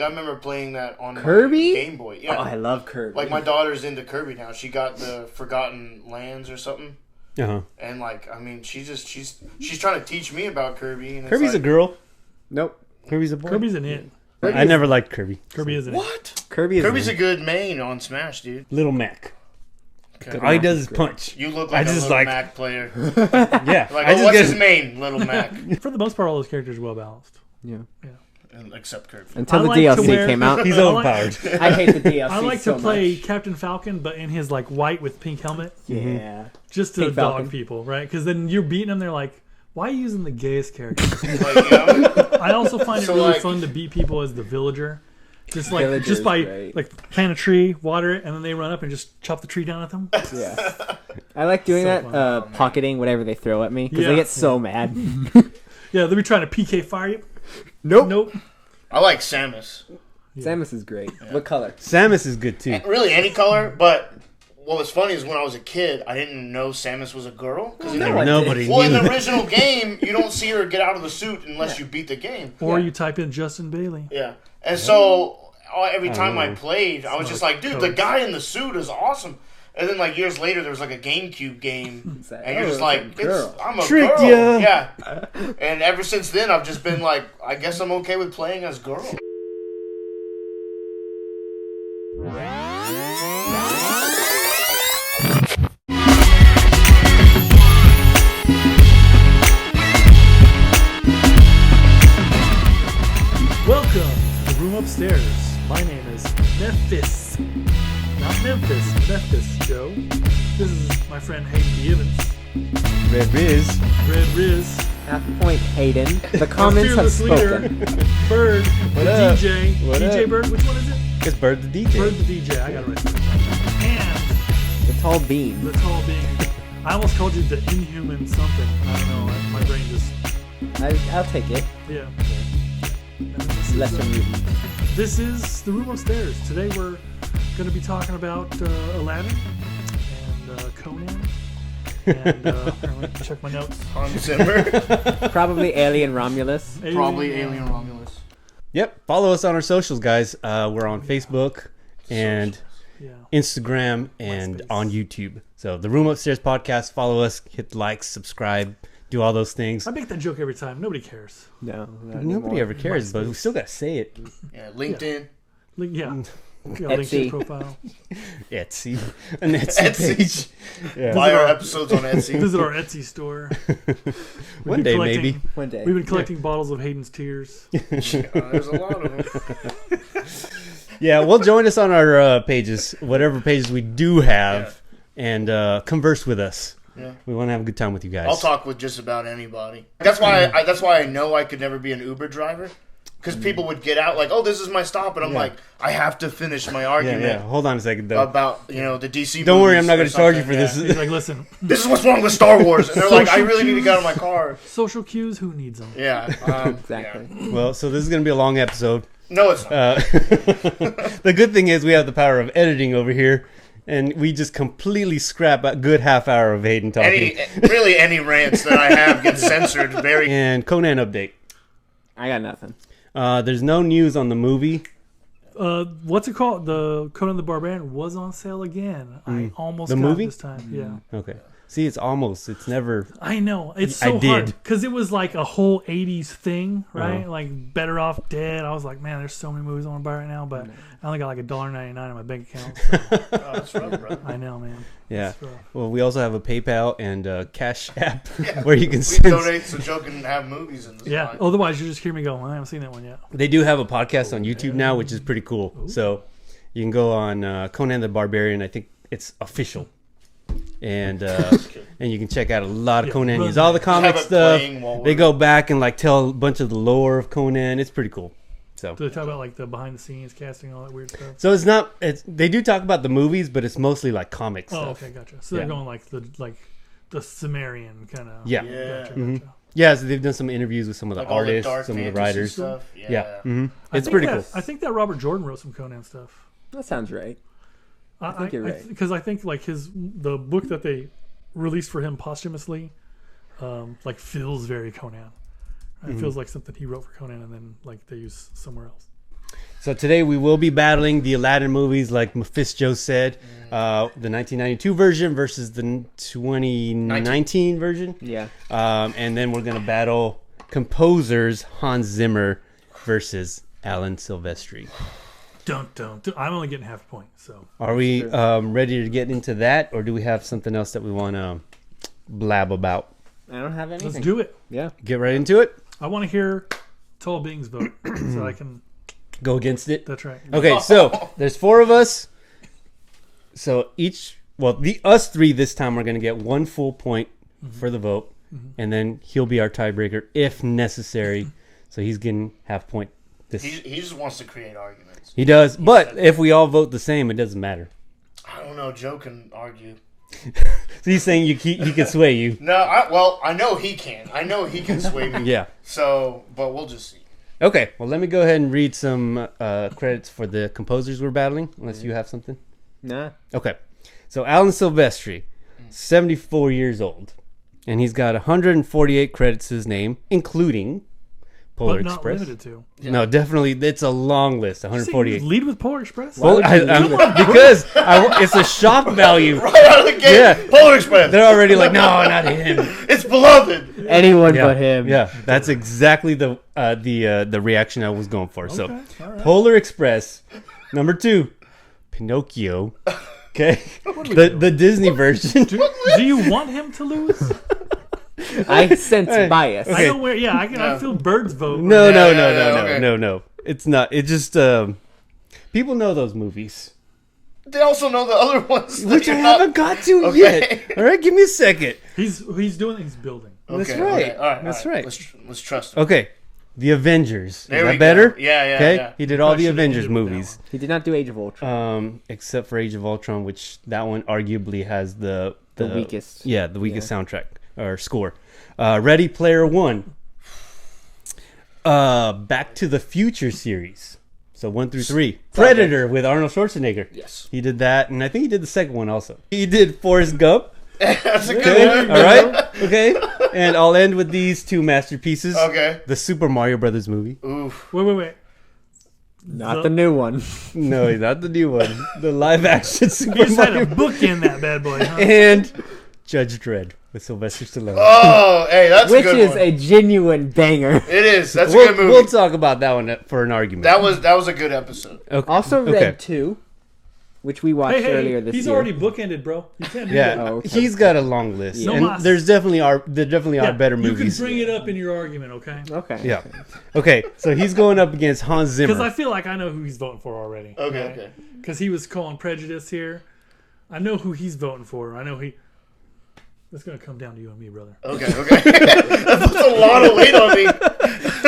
I remember playing that on Kirby? my Game Boy. Yeah. Oh, I love Kirby. Like, my daughter's into Kirby now. She got the Forgotten Lands or something. Uh-huh. And, like, I mean, she's trying to teach me about Kirby. And Kirby's like, a girl. Nope. Kirby's a boy. Kirby's an it. I never liked Kirby. Kirby is an it. What? Kirby's a good main on Smash, dude. Little Mac. Okay. All he does is punch. You look like a Little Mac player. Yeah. Like, what's his main, Little Mac? For the most part, all those characters are well balanced. Yeah. Except Kirby. Until the DLC came out. He's overpowered. I hate the DLC I like so to play much. Captain Falcon, but in his like white with pink helmet. Yeah. Just to Pink dog Falcon. people, right? Because then you're beating them, they're like, why are you using the gayest character? Like, you know? I also find it So, really like- fun to beat people as the villager. Just like Villager's just by great. like plant a tree, water it, and then they run up and just chop the tree down at them. Yeah. I like doing So that, fun. pocketing whatever they throw at me, because Yeah. they get so mad. Yeah, they'll be trying to PK fire you. Nope. I like Samus. Samus is great. What color? Samus is good too. Really, any color, but what was funny is when I was a kid, I didn't know Samus was a girl. Because Nobody well, in knew. the original game, you don't see her get out of the suit unless you beat the game. Or you type in Justin Bailey. Yeah. And so every time I played, I was just like, dude, the guy in the suit is awesome. And then, like, years later, there was, like, a GameCube game. And you're just like, I'm a Tricked girl. ya. Yeah. And ever since then, I've just been like, I guess I'm okay with playing as girl. Welcome to the room upstairs. My name is Memphis. Not Memphis, Memphis, Joe. This is my friend Hayden Evans. Red Riz. Red Riz. Half point, Hayden. The comments have fearless leader. spoken. Bird. What the up? DJ. What DJ up? Bird. Which one is it? It's Bird the DJ. Bird the DJ. I got it right. And The tall beam. the tall being. I almost called you the inhuman something. I don't know. My brain just. I'll take it. Yeah. And this is, Lesser mutant. This is the room upstairs. Today we're going to be talking about Aladdin and Conan. And let me check my notes. Hans Zimmer. Probably Alien Romulus. Probably Alien Romulus. Yep. Follow us on our socials, guys. We're on Facebook and Yeah. Instagram and MySpace. on YouTube. So the Room Upstairs podcast. Follow us. Hit like, subscribe, do all those things. I make that joke every time. Nobody cares. No. not Nobody anymore. ever cares, but we still gotta say it. Yeah, LinkedIn. Yeah. Etsy. LinkedIn profile. Etsy, an Etsy page. Yeah. Buy our episodes on Etsy. Visit our Etsy store. One day, maybe. One day. We've been collecting bottles of Hayden's tears. There's a lot of them. Yeah, well, join us on our pages, whatever pages we do have, and converse with us. Yeah. We want to have a good time with you guys. I'll talk with just about anybody. That's why I know I could never be an Uber driver. Because people would get out like, oh, this is my stop. And I'm like, I have to finish my Yeah, argument yeah. Hold on a second, though. about, the DC Don't worry, movies I'm not or going to charge you something. for this. He's like, listen, This is what's wrong with Star Wars. And they're like, I really need to get out of my car. social cues, who needs them? Yeah. Exactly. Yeah. Well, so this is going to be a long episode. No, it's not. The good thing is we have the power of editing over here, and we just completely scrap a good half hour of Hayden talking. Any rants that I have get censored very. And Conan update. I got nothing. There's no news on the movie. What's it called? The Conan the Barbarian was on sale again. I almost The got movie? it this time. Yeah. Okay. See, it's almost. It's never. I know. It's I so hard. did. Because it was like a whole 80s thing, right? Like Better Off Dead. I was like, man, there's so many movies I want to buy right now, but I only got like $1.99 in my bank account. So Oh, that's rough, brother. I know, man. Yeah. It's rough. Well, we also have a PayPal and a Cash App where you can We send. donate so Joe can have movies in this. Yeah. time. Otherwise, you just hear me go, I haven't seen that one yet. They do have a podcast on YouTube now, which is pretty cool. So you can go on Conan the Barbarian. I think it's official. And and you can check out a lot of Conan news, all the comic have it stuff. playing while They we're- go back and like tell a bunch of the lore of Conan. It's pretty cool. So Do they talk about like the behind the scenes casting, all that weird stuff? so it's not. They do talk about the movies, but it's mostly like comic Oh, stuff. okay, gotcha. So they're Yeah. going like the Sumerian kind of. Yeah. Yeah. Gotcha, Mhm. gotcha. Yeah, so they've done some interviews with some of the Like all the artists, dark some of the fantasy writers. stuff. Yeah, I it's think pretty that- cool. I think that Robert Jordan wrote some Conan stuff. That sounds right. I think you're right. Because I think like the book that they released for him posthumously, like feels very Conan, It feels like something he wrote for Conan and then like they use somewhere else. So today we will be battling the Aladdin movies, like Mephisto said, the 1992 version versus the 2019 version. Yeah. And then we're gonna battle composers Hans Zimmer versus Alan Silvestri. Don't. I'm only getting half a point. So Are we ready to get into that, or do we have something else that we want to blab about? I don't have anything. let's do it. Yeah. Get right into it. I want to hear Tall Beings vote so I can. Go against it. That's right. Okay, so there's 4 of us. So us 3 this time are going to get 1 full point for the vote, and then he'll be our tiebreaker if necessary. So he's getting half point. He just wants to create arguments. He does, but if we all vote the same, it doesn't matter. I don't know. Joe can argue. So he's saying he can sway you. No, I know he can. I know he can sway me. Yeah. So, but we'll just see. Okay, well, let me go ahead and read some credits for the composers we're battling, unless you have something. Nah. Okay, so Alan Silvestri, 74 years old, and he's got 148 credits to his name, including Polar But not Express. limited to. Yeah. No, definitely, it's a long list, See, 148. lead with Polar Express. Well, because it's a shock value. Right out of the gate, Yeah. Polar Express. They're already like, no, not him. It's beloved. Anyone Yeah, but him. yeah, that's exactly the reaction I was going for. So, Okay, all right. Polar Express, number 2, Pinocchio. Okay, the Disney version. Do you want him to lose? I sense bias. Okay. I know where. Yeah, I feel Bird's vote. No, okay. no. It's not. It just people know those movies, They also know the other ones. that which I you're not- haven't got to Okay. yet. All right, give me a second. He's building. That's Okay, right. okay. All right. That's all right. Let's trust him. Okay, The Avengers. There Is we that better? go. Yeah. Okay, he did all Probably the should've Avengers ended with that movies. one. He did not do Age of Ultron. Except for Age of Ultron, which that one arguably has the weakest. Yeah, the weakest soundtrack or score. Ready Player One. Back to the Future series. So 1 through 3. Predator with Arnold Schwarzenegger. Yes. He did that, and I think he did the second one also. He did Forrest Gump. That's a good Okay, one. all right, okay. And I'll end with these 2 masterpieces. Okay. The Super Mario Brothers movie. Oof. Wait. Not the new one. No, not the new one. The live action You Super just had Mario. to bookend that bad boy, huh? And Judge Dredd with Sylvester Stallone. Oh, hey, that's Which a good is one. a genuine banger. It is. That's a good movie. We'll talk about that one for an argument. That was a good episode. Okay. Also, Okay. Red 2, which we watched Hey, earlier this he's year. already bookended, bro. You can't do Yeah, that. Oh, okay. he's got a long list, No and mas. there definitely are better You movies. can bring it up in your argument, okay? Okay. Yeah. Okay, so he's going up against Hans Because I Zimmer. feel like I know who he's voting for already. Okay. Because he was calling prejudice here. I know who he's voting for. I know he. It's going to come down to you and me, brother. Okay. That puts a lot of weight on me.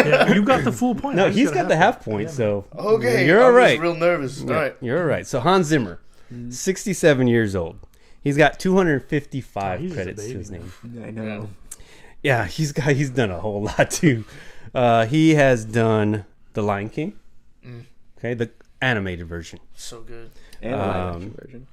Yeah, you got the full point. No, I just he's got got a the half half point, Yeah, so Okay. you're all I'm right. just real nervous. All right. You're all right. So Hans Zimmer, 67 years old. He's got 255 Oh, he's just a credits to baby, his name. I know. Yeah, he's done a whole lot too. He has done The Lion King. Okay, the animated version So good. And the live action version.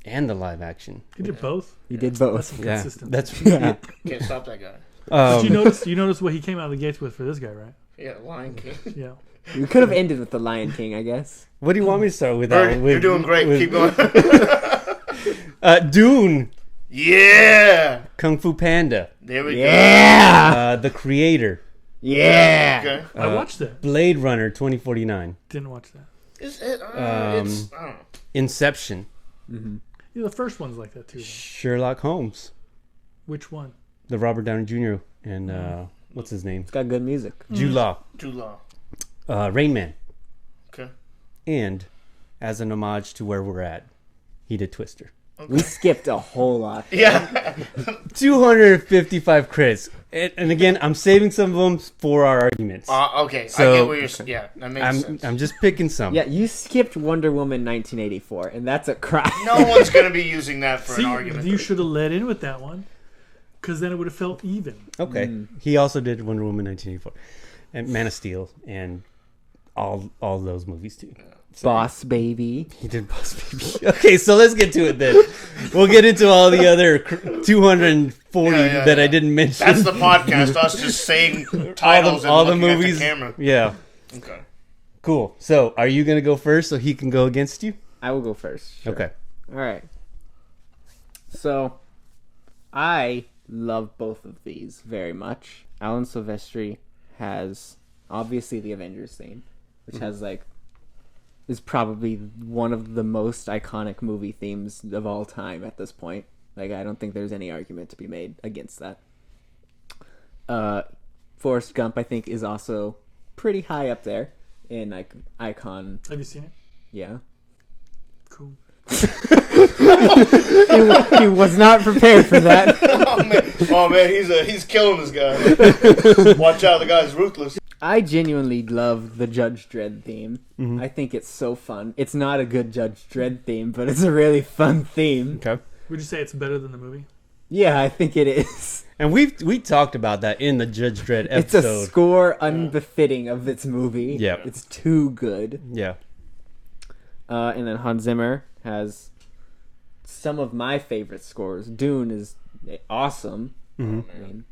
and the live action. He did both. He did That's both. some Yeah, consistent. that's Can't stop that guy. But you notice what he came out of the gates with for this guy, right? Yeah, Lion King. Yeah. We could have ended with The Lion King, I guess. What do you want me to start with? Bird, Alan? you're doing great. with- Keep going. Dune, Yeah. Kung Fu Panda, There we Yeah! The Creator, Yeah! go. Okay. I watched it. Blade Runner 2049, Didn't watch that. It's, I don't know. Inception, Yeah, the first one's like that too. Though. Sherlock Holmes, Which one? the Robert Downey Jr. and what's his name? It's got good music. Jude Law, Too long. Rain Man, Okay. and as an homage to where we're at, he did Twister. We skipped a whole lot. Yeah. 255 credits, and again, I'm saving some of them for our arguments. Okay. So- I get what you're. Yeah, that makes sense. I'm just picking some. Yeah, you skipped Wonder Woman 1984, and that's a crime. No one's gonna be using that for See, an argument. you should have let in with that one, because then it would have felt even. Okay. He also did Wonder Woman 1984, and Man of Steel, and all those movies too. Boss Baby. He did Boss Baby. Okay, so let's get to it then. We'll get into all the other 240 that I didn't mention. That's the podcast. Us just saying titles all the and looking movies. at the camera. Yeah. Okay. Cool. So, are you gonna go first so he can go against you? I will go first. Sure. Okay. All right. So, I love both of these very much. Alan Silvestri has obviously the Avengers theme, which has is probably one of the most iconic movie themes of all time at this point. Like, I don't think there's any argument to be made against that. Forrest Gump, I think, is also pretty high up there in icon. Have you seen it? Yeah. Cool. He was not prepared for that. Oh man, he's killing this guy. Watch out, the guy's ruthless. I genuinely love the Judge Dredd theme. Mm-hmm. I think it's so fun. It's not a good Judge Dredd theme, but it's a really fun theme. Okay. Would you say it's better than the movie? Yeah, I think it is. And we talked about that in the Judge Dredd episode. It's a score unbefitting of its movie. Yeah. It's too good. Yeah. And then Hans Zimmer has some of my favorite scores. Dune is awesome. Mm-hmm. I mean,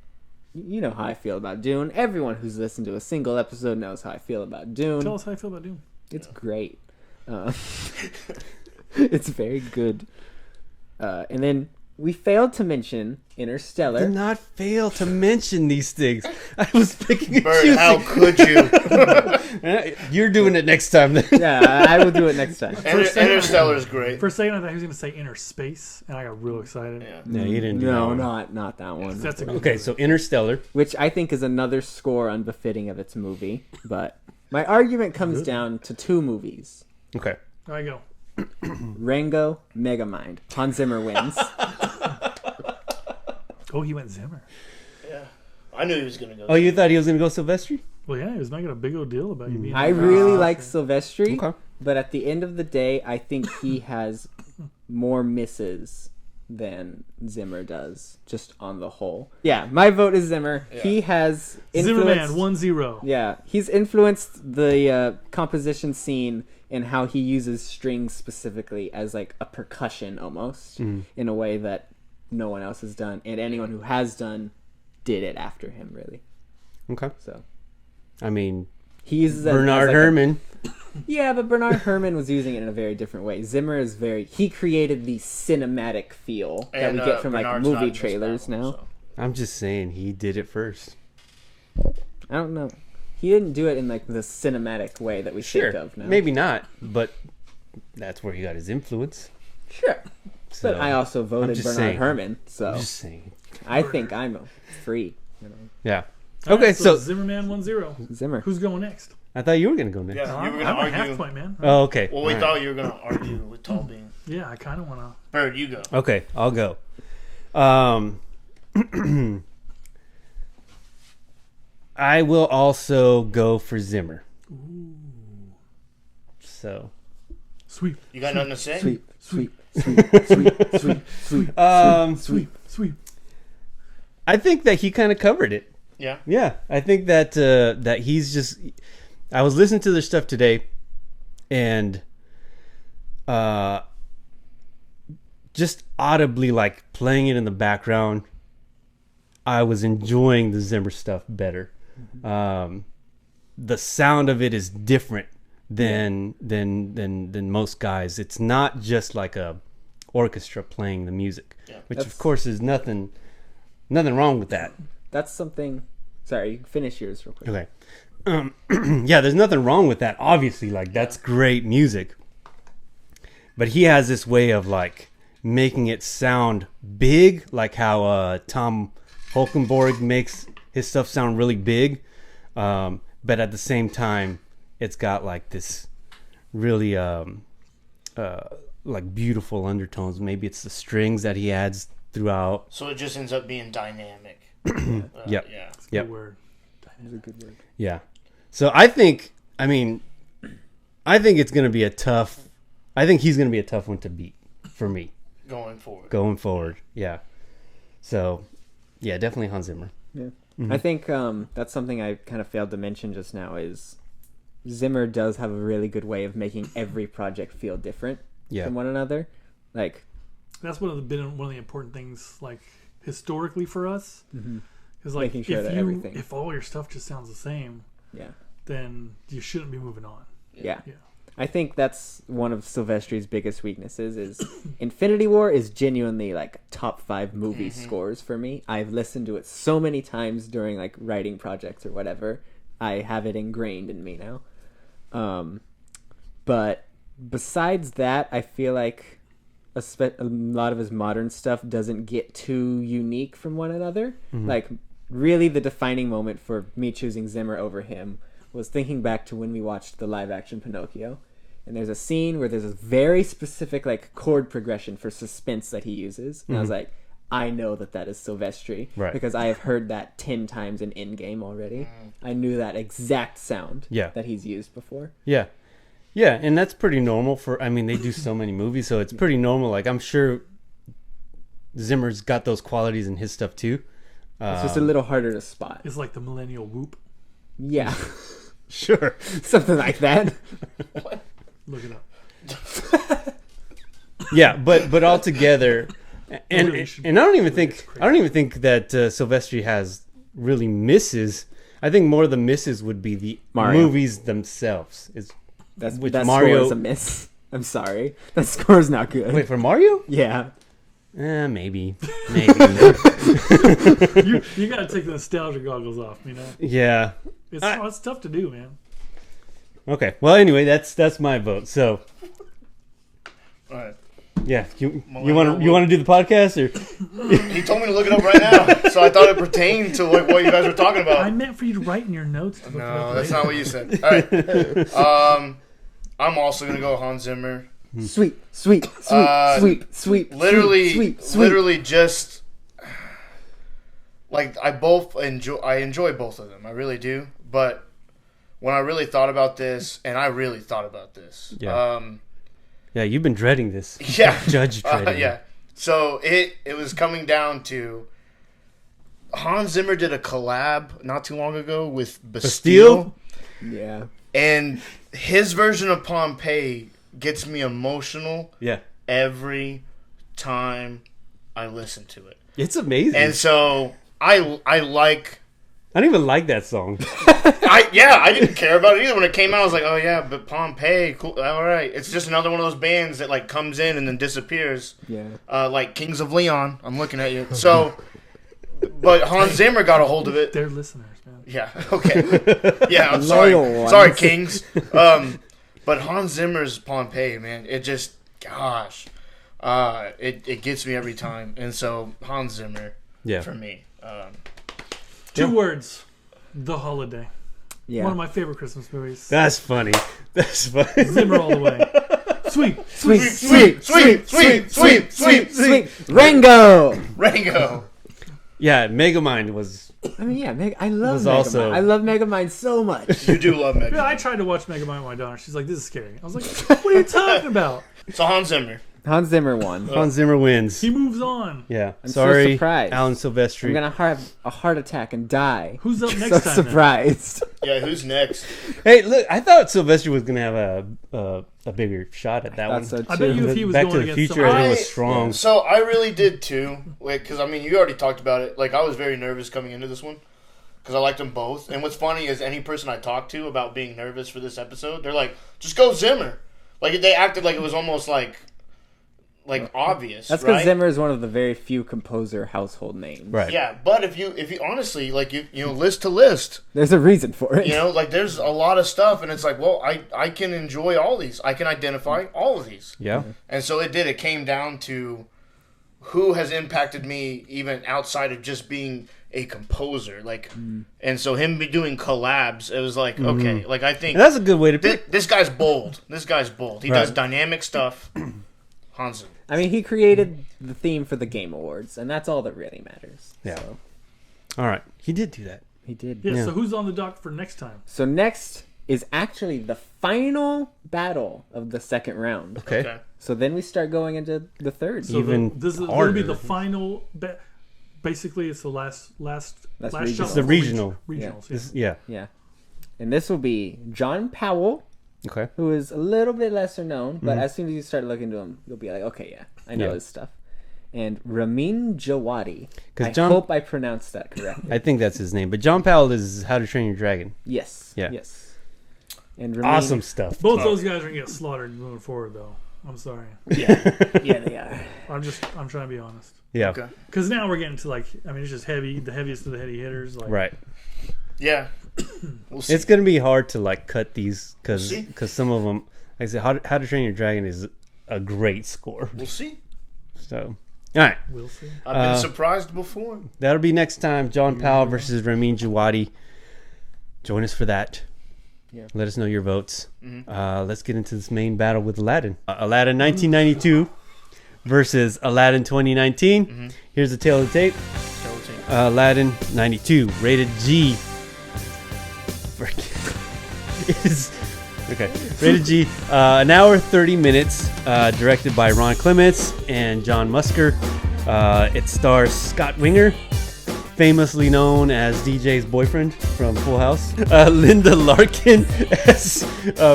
you know how I feel about Dune. Everyone who's listened to a single episode knows how I feel about Dune. Tell us how you feel about Doom. It's great. It's very good. And then we failed to mention Interstellar. Did not fail to mention these things. I was picking and Bird, choosing. how could you? You're doing it next time then. Yeah, I will do it next time. Interstellar is great. For a second, I thought he was going to say Inner Space, and I got real excited. Yeah. No, you didn't do No, that one. not that one. That's a good Okay, movie. so Interstellar. Which I think is another score unbefitting of its movie. But my argument comes down to two movies. Okay. There I go. Rango, Megamind. Hans Zimmer wins. Oh, he went Zimmer. Yeah. I knew he was gonna go. Oh, you thought he was going to go Silvestri? Well, yeah, he was making a big old deal about you being. I really like Silvestri, Okay. but at the end of the day, I think he has more misses than Zimmer does, just on the whole. Yeah, my vote is Zimmer. Yeah. He has Zimmerman influenced... 1-0. Yeah, he's influenced the composition scene and how he uses strings specifically as like a percussion almost, in a way that no one else has done, and anyone who has done did it after him, really. Okay. So I mean, he uses that Bernard as like Herrmann. Yeah, but Bernard Herrmann was using it in a very different way. Zimmer is he created the cinematic feel that we get from Bernard's like not movie in this trailers battle, now. so. I'm just saying he did it first. I don't know. He didn't do it in like the cinematic way that we think of now. Maybe not, but that's where he got his influence. Sure. So, But I also voted just Bernard saying. Herrmann, so I'm just saying. I think I'm free. You know. Yeah. All Okay, right, so Zimmerman 1-0. Zimmer. Who's going next? I thought you were going to go next. Yeah, you were I'm gonna a half argue. point, man. Oh, okay. Well, we All thought right. you were gonna argue with Tall Bean. Yeah, I kind of want to. Bird, you go. Okay, I'll go. I will also go for Zimmer. So, Sweep, You got nothing to say? Sweep, sweep, sweep, sweep, sweep, sweep, sweep, sweep. I think that he kind of covered it. Yeah. Yeah, I think that that he's just. I was listening to their stuff today, and just audibly like playing it in the background, I was enjoying the Zimmer stuff better. The sound of it is different than most guys. It's not just like a orchestra playing the music, which of course is nothing wrong with that. That's something. Sorry, finish yours real quick. Okay. Yeah, there's nothing wrong with that. Obviously, like that's great music. But he has this way of like making it sound big, like how Tom Holkenborg makes his stuff sound really big. But at the same time, it's got like this really like beautiful undertones. Maybe it's the strings that he adds throughout. So it just ends up being dynamic. Yep. Yeah. That's a Yep. good word. That's a good word. Yeah. So I think it's going to be a tough. I think he's going to be a tough one to beat for me Going forward. going forward. Yeah. So, yeah, definitely Hans Zimmer. Yeah. Mm-hmm. I think that's something I kind of failed to mention just now is Zimmer does have a really good way of making every project feel different from one another. Like that's one of the important things, like historically for us, because like making sure if all your stuff just sounds the same, then you shouldn't be moving on. Yeah. I think that's one of Silvestri's biggest weaknesses is Infinity War is genuinely like top 5 movie scores for me. I've listened to it so many times during like writing projects or whatever. I have it ingrained in me now. But besides that, I feel like a lot of his modern stuff doesn't get too unique from one another. Like really the defining moment for me choosing Zimmer over him was thinking back to when we watched the live action Pinocchio, and there's a scene where there's a very specific like chord progression for suspense that he uses, and I was like, I know that is Silvestri, because I have heard that 10 times in Endgame already. I knew that exact sound that he's used before. Yeah, and that's pretty normal for. I mean, they do so many movies, so it's pretty normal. Like I'm sure Zimmer's got those qualities in his stuff too. It's just a little harder to spot. It's like the millennial whoop. Yeah. Sure. Something like that. What? Look it up. Yeah, but all together, and I don't even think that Silvestri has really misses. I think more of the misses would be the movies themselves. That Mario score is a miss. I'm sorry, that score is not good. Wait, for Mario? Yeah. Maybe. You gotta take the nostalgia goggles off, you know. Yeah. It's tough to do, man. Okay. Well, anyway, that's my vote. So, all right. Yeah. You want to do the podcast or? He told me to look it up right now, so I thought it pertained to what you guys were talking about. I meant for you to write in your notes. No, that's not what you said. All right. I'm also gonna go Hans Zimmer. Sweet. Literally, just like I enjoy both of them. I really do. But when I really thought about this, yeah, you've been dreading this. Yeah, Judge dreading. Yeah. So it was coming down to Hans Zimmer did a collab not too long ago with Bastille. Yeah. And his version of Pompeii gets me emotional. Yeah. Every time I listen to it. It's amazing. And so I don't even like that song. I didn't care about it either when it came out. I was like, oh yeah, but Pompeii, cool, all right. It's just another one of those bands that like comes in and then disappears. Yeah. Like Kings of Leon. I'm looking at you. So, but Hans Zimmer got a hold of it. They're listeners, man. Yeah. Okay. Yeah. I'm sorry. Sorry, Kings. But Hans Zimmer's Pompeii, man, it just, gosh, it gets me every time. And so Hans Zimmer, for me. Two words: The Holiday. Yeah. One of my favorite Christmas movies. That's funny. Zimmer all the way. Sweet. Rango. Yeah, Megamind was. I mean, yeah, I love Megamind. I love Megamind so much. You do love Megamind. Yeah, I tried to watch Megamind with my daughter. She's like, "This is scary." I was like, "What are you talking about?" So Hans Zimmer. Hans Zimmer won. Hans Zimmer wins. He moves on. Yeah. I'm Sorry, so surprised. Alan Silvestri. I'm gonna have a heart attack and die. Who's up next so time? Surprised. Yeah, who's next? Hey, look! I thought Silvestri was gonna have a bigger shot at that one. So too. I bet you if he was Back going to the against Future, I think somebody, it was strong. So I really did too. Because I mean, you already talked about it. Like I was very nervous coming into this one because I liked them both. And what's funny is any person I talked to about being nervous for this episode, they're like, "Just go Zimmer." Like they acted like it was almost like obvious. That's because right? Zimmer is one of the very few composer household names. Right. Yeah, but if you honestly like you list to list, there's a reason for it. You know, like there's a lot of stuff, and it's like, well, I can enjoy all these. I can identify all of these. Yeah. And so it did. It came down to who has impacted me even outside of just being a composer. Like, and so him be doing collabs, it was like, okay, like I think And that's a good way to put this guy's bold. He does dynamic stuff. Hans Zimmer. I mean, he created the theme for the Game Awards, and that's all that really matters. Yeah. So. All right. He did do that. He did. Yeah, so who's on the dock for next time? So next is actually the final battle of the second round. Okay. So then we start going into the third. So Even this will harder. be the final. Basically, it's the last regional. shot. It's the regional. Regionals. This- Yeah. And this will be John Powell, Okay. who is a little bit lesser known, but as soon as you start looking into him, you'll be like, okay, yeah, I know his stuff. And Ramin Djawadi. I hope I pronounced that correctly. I think that's his name. But John Powell is How to Train Your Dragon. Yes. Yeah. Yes. And Ramin, Awesome stuff. Both those guys are gonna get slaughtered moving forward, though. I'm sorry. Yeah, they are. I'm trying to be honest. Yeah. Okay. Because now we're getting to it's just heavy, the heaviest of the heavy hitters. Like, Right. Yeah. We'll see. It's gonna be hard to cut these because See? some of them, like I said, How to Train Your Dragon is a great score. We'll see. So, all right, We'll see. I've been surprised before. that'll be next time. John Powell versus Ramin Djawadi. Join us for that. Yeah. Let us know your votes. Let's get into this main battle with Aladdin. Aladdin 1992 versus Aladdin 2019. Here's the tail of the tape. Aladdin 92, rated G. Okay, rated G. An hour 30 minutes. Directed by Ron Clements and John Musker. It stars Scott Winger, famously known as DJ's boyfriend from Full House. Linda Larkin as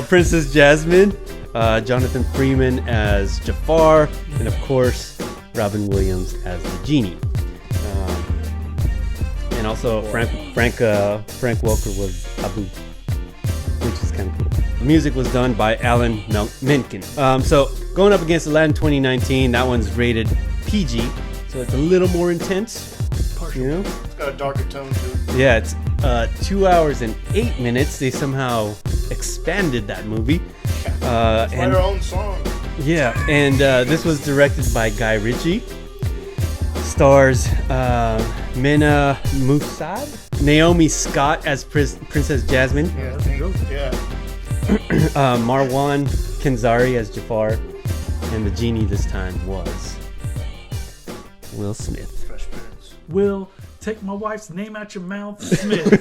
Princess Jasmine. Jonathan Freeman as Jafar, and of course Robin Williams as the genie. And also Frank Welker was Abu, which is kind of cool. The music was done by Alan Menken. So going up against Aladdin 2019, that one's rated PG, so it's a little more intense. You know? It's got a darker tone to it. Yeah, it's 2 hours and 8 minutes. They somehow expanded that movie. It's And their own song. yeah, and this was directed by Guy Ritchie. Stars Mena Musad, Naomi Scott as Princess Jasmine, Yeah. Marwan Kenzari as Jafar, and the genie this time was Will Smith. Fresh Prince. Will, take my wife's name out your mouth, Smith.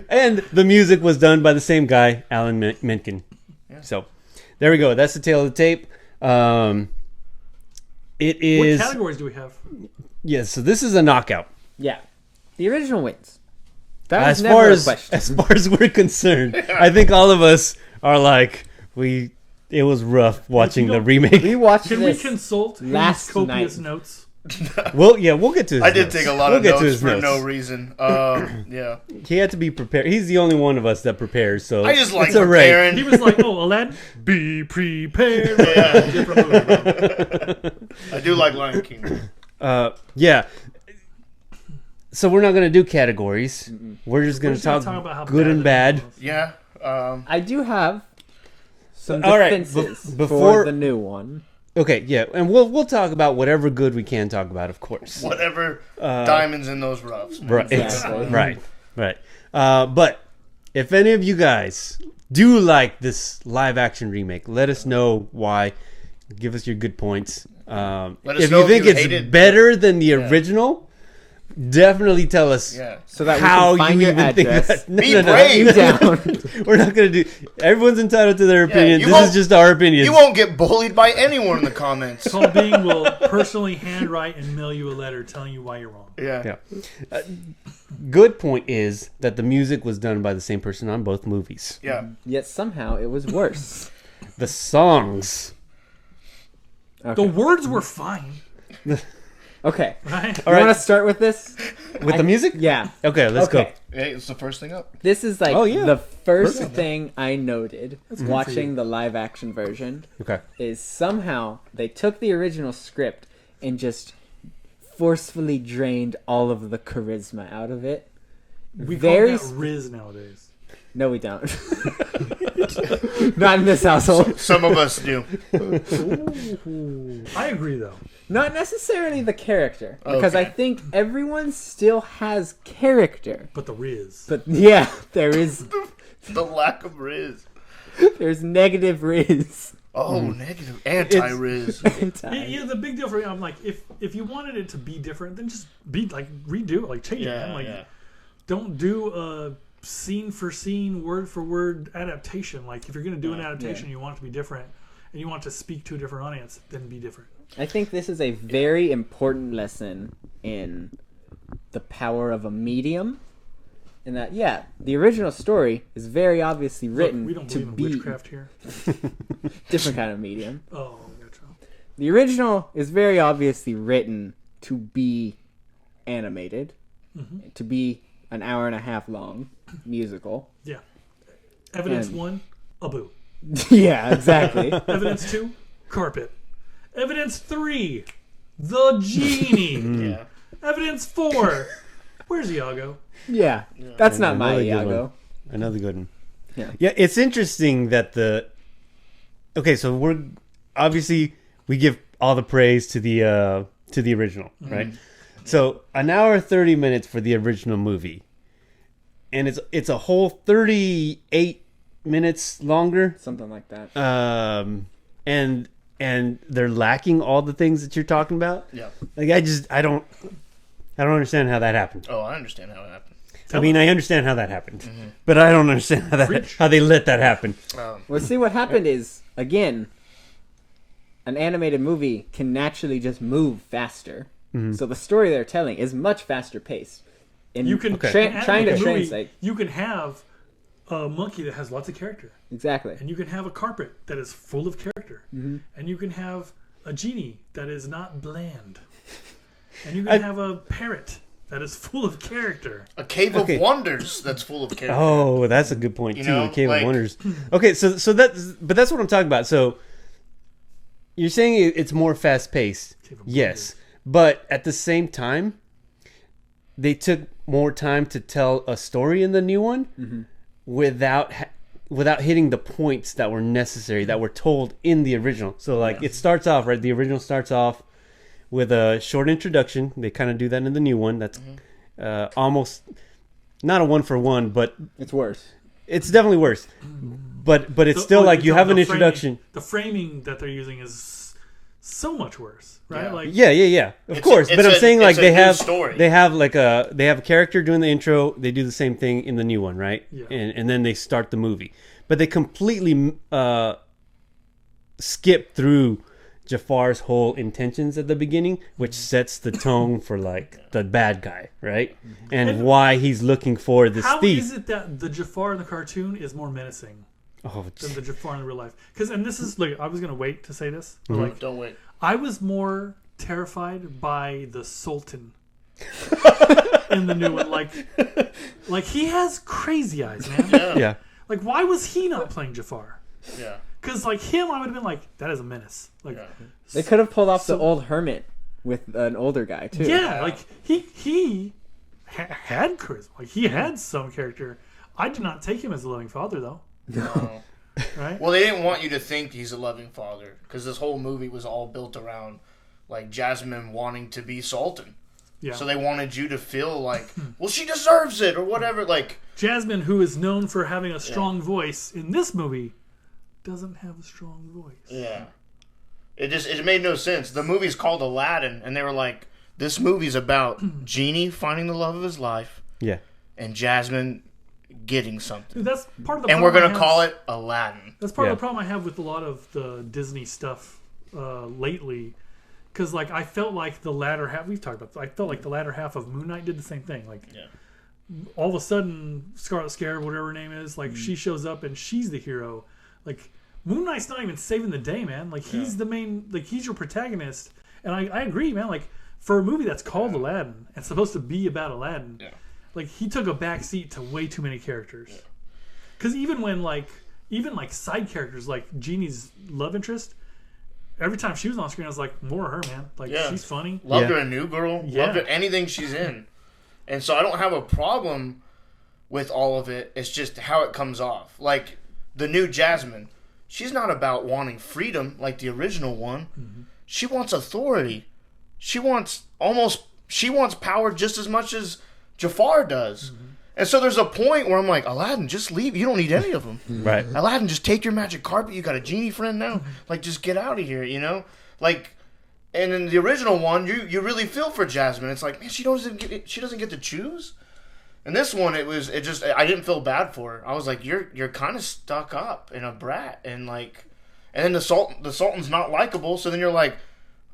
And the music was done by the same guy, Alan Menken. Yeah. So there we go. That's the tail of the tape. It is. What categories do we have? Yeah, so this is a knockout. Yeah. The original wins. That was As never far a as question. we're concerned, I think all of us are like, it was rough watching the remake. We watched Can we this consult his last copious night. notes? Well, yeah, we'll get to his I did notes. take a lot We'll of get to notes his for notes. no reason. Yeah. He had to be prepared. He's the only one of us that prepares, so I just like it's all right. preparing. He was like, "Oh, Aladdin, be prepared." Yeah. Different movie. I do like Lion King. Yeah. So we're not going to do categories. We're just going to just gonna talk about how good and the bad. movie was. Yeah. I do have some All right, defenses before- for the new one. Okay, yeah, and we'll talk about whatever good we can talk about, of course. Whatever diamonds in those roughs. man. Right, Exactly. right. But if any of you guys do like this live action remake, let us know why. Give us your good points. Let us If know you if think you it's hated- better than the original, definitely tell us Yeah. So that how we can find you your even address. think that. No, Be no, no. brave. You down. We're not going to do. Everyone's entitled to their opinion. you This won't- is just our opinion. You won't get bullied by anyone in the comments. Paul Bean will personally handwrite and mail you a letter telling you why you're wrong. Yeah. Yeah. Good point is that the music was done by the same person on both movies. Yeah. Yet somehow it was worse. The songs. Okay. The words were fine, Okay. right? You want to start with this? With the music? Yeah. Okay, let's Okay. Hey, it's the first thing up. This is like Oh, yeah. the first thing I noted watching the live action version go. Okay. is somehow they took the original script and just forcefully drained all of the charisma out of it. We Very call that Riz nowadays. No, we don't. Not in this household. Some of us do. I agree, though. Not necessarily the character, because I Okay. think everyone still has character. But the Riz. But yeah, there's The lack of Riz. negative Riz. Oh, negative. Anti-Riz. Yeah, the big deal for me, I'm like, if you wanted it to be different, then just redo it, like change it, man. Like, don't do a scene for scene, word for word adaptation. Like, if you're gonna do an adaptation, you want it to be different, and you want to speak to a different audience, then be different. I think this is a very important lesson in the power of a medium in that, yeah, the original story is very obviously written we don't to believe in be witchcraft here. different kind of medium. Oh, gotcha. The original is very obviously written to be animated, to be an hour and a half long musical. Yeah. Evidence And- 1, a boo. Yeah, exactly. Evidence 2, carpet. Evidence 3, the genie. Yeah. Evidence 4, where's Iago? Yeah, that's not my Another good one. Iago. Another good one. Yeah. It's interesting that okay, so we give all the praise to the original, right? So an hour 30 minutes for the original movie, and it's a whole 38 minutes longer. Something like that. And they're lacking all the things that you're talking about. Yeah. Like I don't understand how that happened. Oh, I understand how it happened. I mean, I understand how that happened, but I don't understand how they let that happen. Well, see, what happened is, again, an animated movie can naturally just move faster. So the story they're telling is much faster paced. And You can trying to animate a movie, translate. You can have a monkey that has lots of character, Exactly. and you can have a carpet that is full of character, and you can have a genie that is not bland, and you can have a parrot that is full of character. A cave of wonders that's full of character. Oh, that's a good point You too. know, The Cave like- of Wonders. Okay, so that's what I'm talking about. So you're saying it's more fast paced, Cave of yes, but at the same time, they took more time to tell a story in the new one without hitting the points that were necessary that were told in the original. So like it starts off right. The original starts off with a short introduction. They kind of do that in the new one. That's almost not a 1-for-1, but It's worse. it's definitely worse. But it's still like you have an introduction. The framing that they're using is so much worse, right? Yeah. Like Yeah. Of course. it's But I'm saying like it's a they new have story. they have a character doing the intro. They do the same thing in the new one, right? Yeah. And then they start the movie. But they completely skip through Jafar's whole intentions at the beginning, which sets the tone for like the bad guy, right? And why he's looking for this how thief. is it that the Jafar in the cartoon is more menacing Oh, than the Jafar in real life? And this is like I was gonna wait to say this, but like Don't wait. I was more terrified by the Sultan in the new one. Like he has crazy eyes, man. yeah. Like why was he not playing Jafar? Yeah. Because like him, I would have been like, that is a menace. Like, Yeah. They could have pulled off So- the old hermit with an older guy too. yeah, like he had charisma. Like he had some character. I did not take him as a loving father though. No. Right? Well, they didn't want you to think he's a loving father because this whole movie was all built around like Jasmine wanting to be Sultan. Yeah. So they wanted you to feel like, well, she deserves it or whatever. Like, Jasmine, who is known for having a strong voice in this movie, doesn't have a strong voice. yeah, it made no sense. The movie's called Aladdin, and they were like, this movie's about Genie finding the love of his life Yeah. and Jasmine getting something, Dude, that's part of the and we're problem gonna I have- call it Aladdin. That's part Yeah. of the problem I have with a lot of the Disney stuff lately. Because like I felt like the latter half we've talked about. I felt like the latter half of Moon Knight did the same thing. Like all of a sudden, Scarlet Scarab, whatever her name is, like she shows up and she's the hero. Like Moon Knight's not even saving the day, man. Like he's the main. Like he's your protagonist. And I agree, man. Like for a movie that's called Aladdin and supposed to be about Aladdin, like he took a back seat to way too many characters. Because even side characters like Genie's love interest. Every time she was on screen, I was like, more of her, man. Like, she's funny. Loved Yeah. her in New Girl. Yeah. Loved her anything she's in. And so I don't have a problem with all of it. It's just how it comes off. Like, the new Jasmine, she's not about wanting freedom like the original one. Mm-hmm. She wants authority. She wants power just as much as Jafar does. Mm-hmm. And so there's a point where I'm like, Aladdin, just leave. You don't need any of them. Right. Aladdin, just take your magic carpet. You got a genie friend now. Like, just get out of here, you know? Like, and in the original one, you really feel for Jasmine. It's like, man, she doesn't get to choose. And this one, I didn't feel bad for her. I was like, you're kind of stuck up and a brat, and then the Sultan's not likable. So then you're like,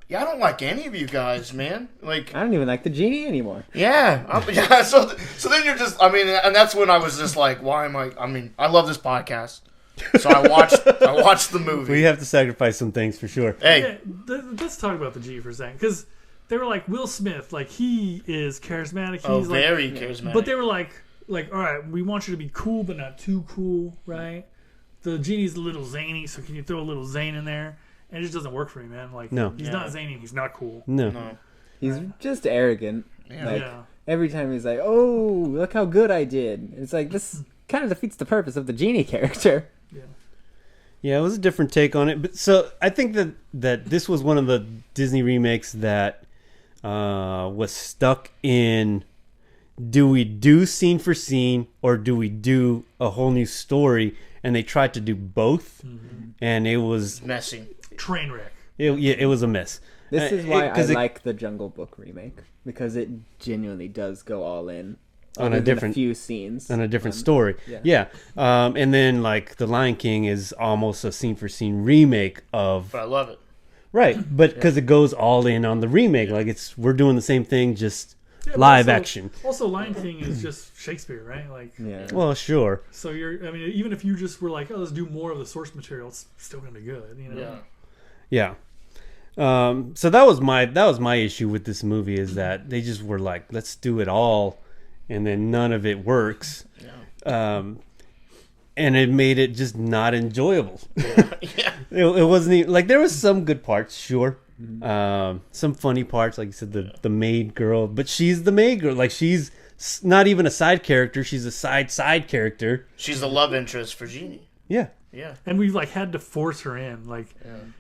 yeah, I don't like any of you guys, man. Like, I don't even like the genie anymore. yeah. Yeah, so then you're just, I mean, and that's when I was just like, why am I mean, I love this podcast. So I watched the movie. We have to sacrifice some things for sure. Hey. Yeah, let's talk about the G for a second. Because they were like, Will Smith, like, he is charismatic. He's very charismatic. But they were like, all right, we want you to be cool, but not too cool, right? The genie's a little zany, so can you throw a little zane in there? And it just doesn't work for me, man. Like, No. he's not zany, he's not cool. No. He's just arrogant. Yeah. Like, Yeah. every time he's like, "Oh, look how good I did." It's like this kind of defeats the purpose of the genie character. Yeah, it was a different take on it. But so I think that this was one of the Disney remakes that was stuck in, do we do scene for scene or do we do a whole new story? And they tried to do both, and it was messy. Train wreck. It was a mess. This is why I like the Jungle Book remake, because it genuinely does go all in On a different few scenes on a different story. Yeah. And then like The Lion King is almost a scene for scene remake of. But I love it. Right, but because it goes all in on the remake, like we're doing the same thing, just live action. Also, Lion King is just Shakespeare, right? Like, Well, sure. so I mean, even if you just were like, oh, let's do more of the source material, it's still gonna be good, you know? Yeah. So that was my issue with this movie, is that they just were like, let's do it all, and then none of it works. And it made it just not enjoyable. It wasn't even, like, there was some good parts, sure. Some funny parts, like you said, the maid girl, but she's the maid girl. Like, she's not even a side character; she's a side character. She's the love interest for Genie. Yeah. And we've like had to force her in. Like,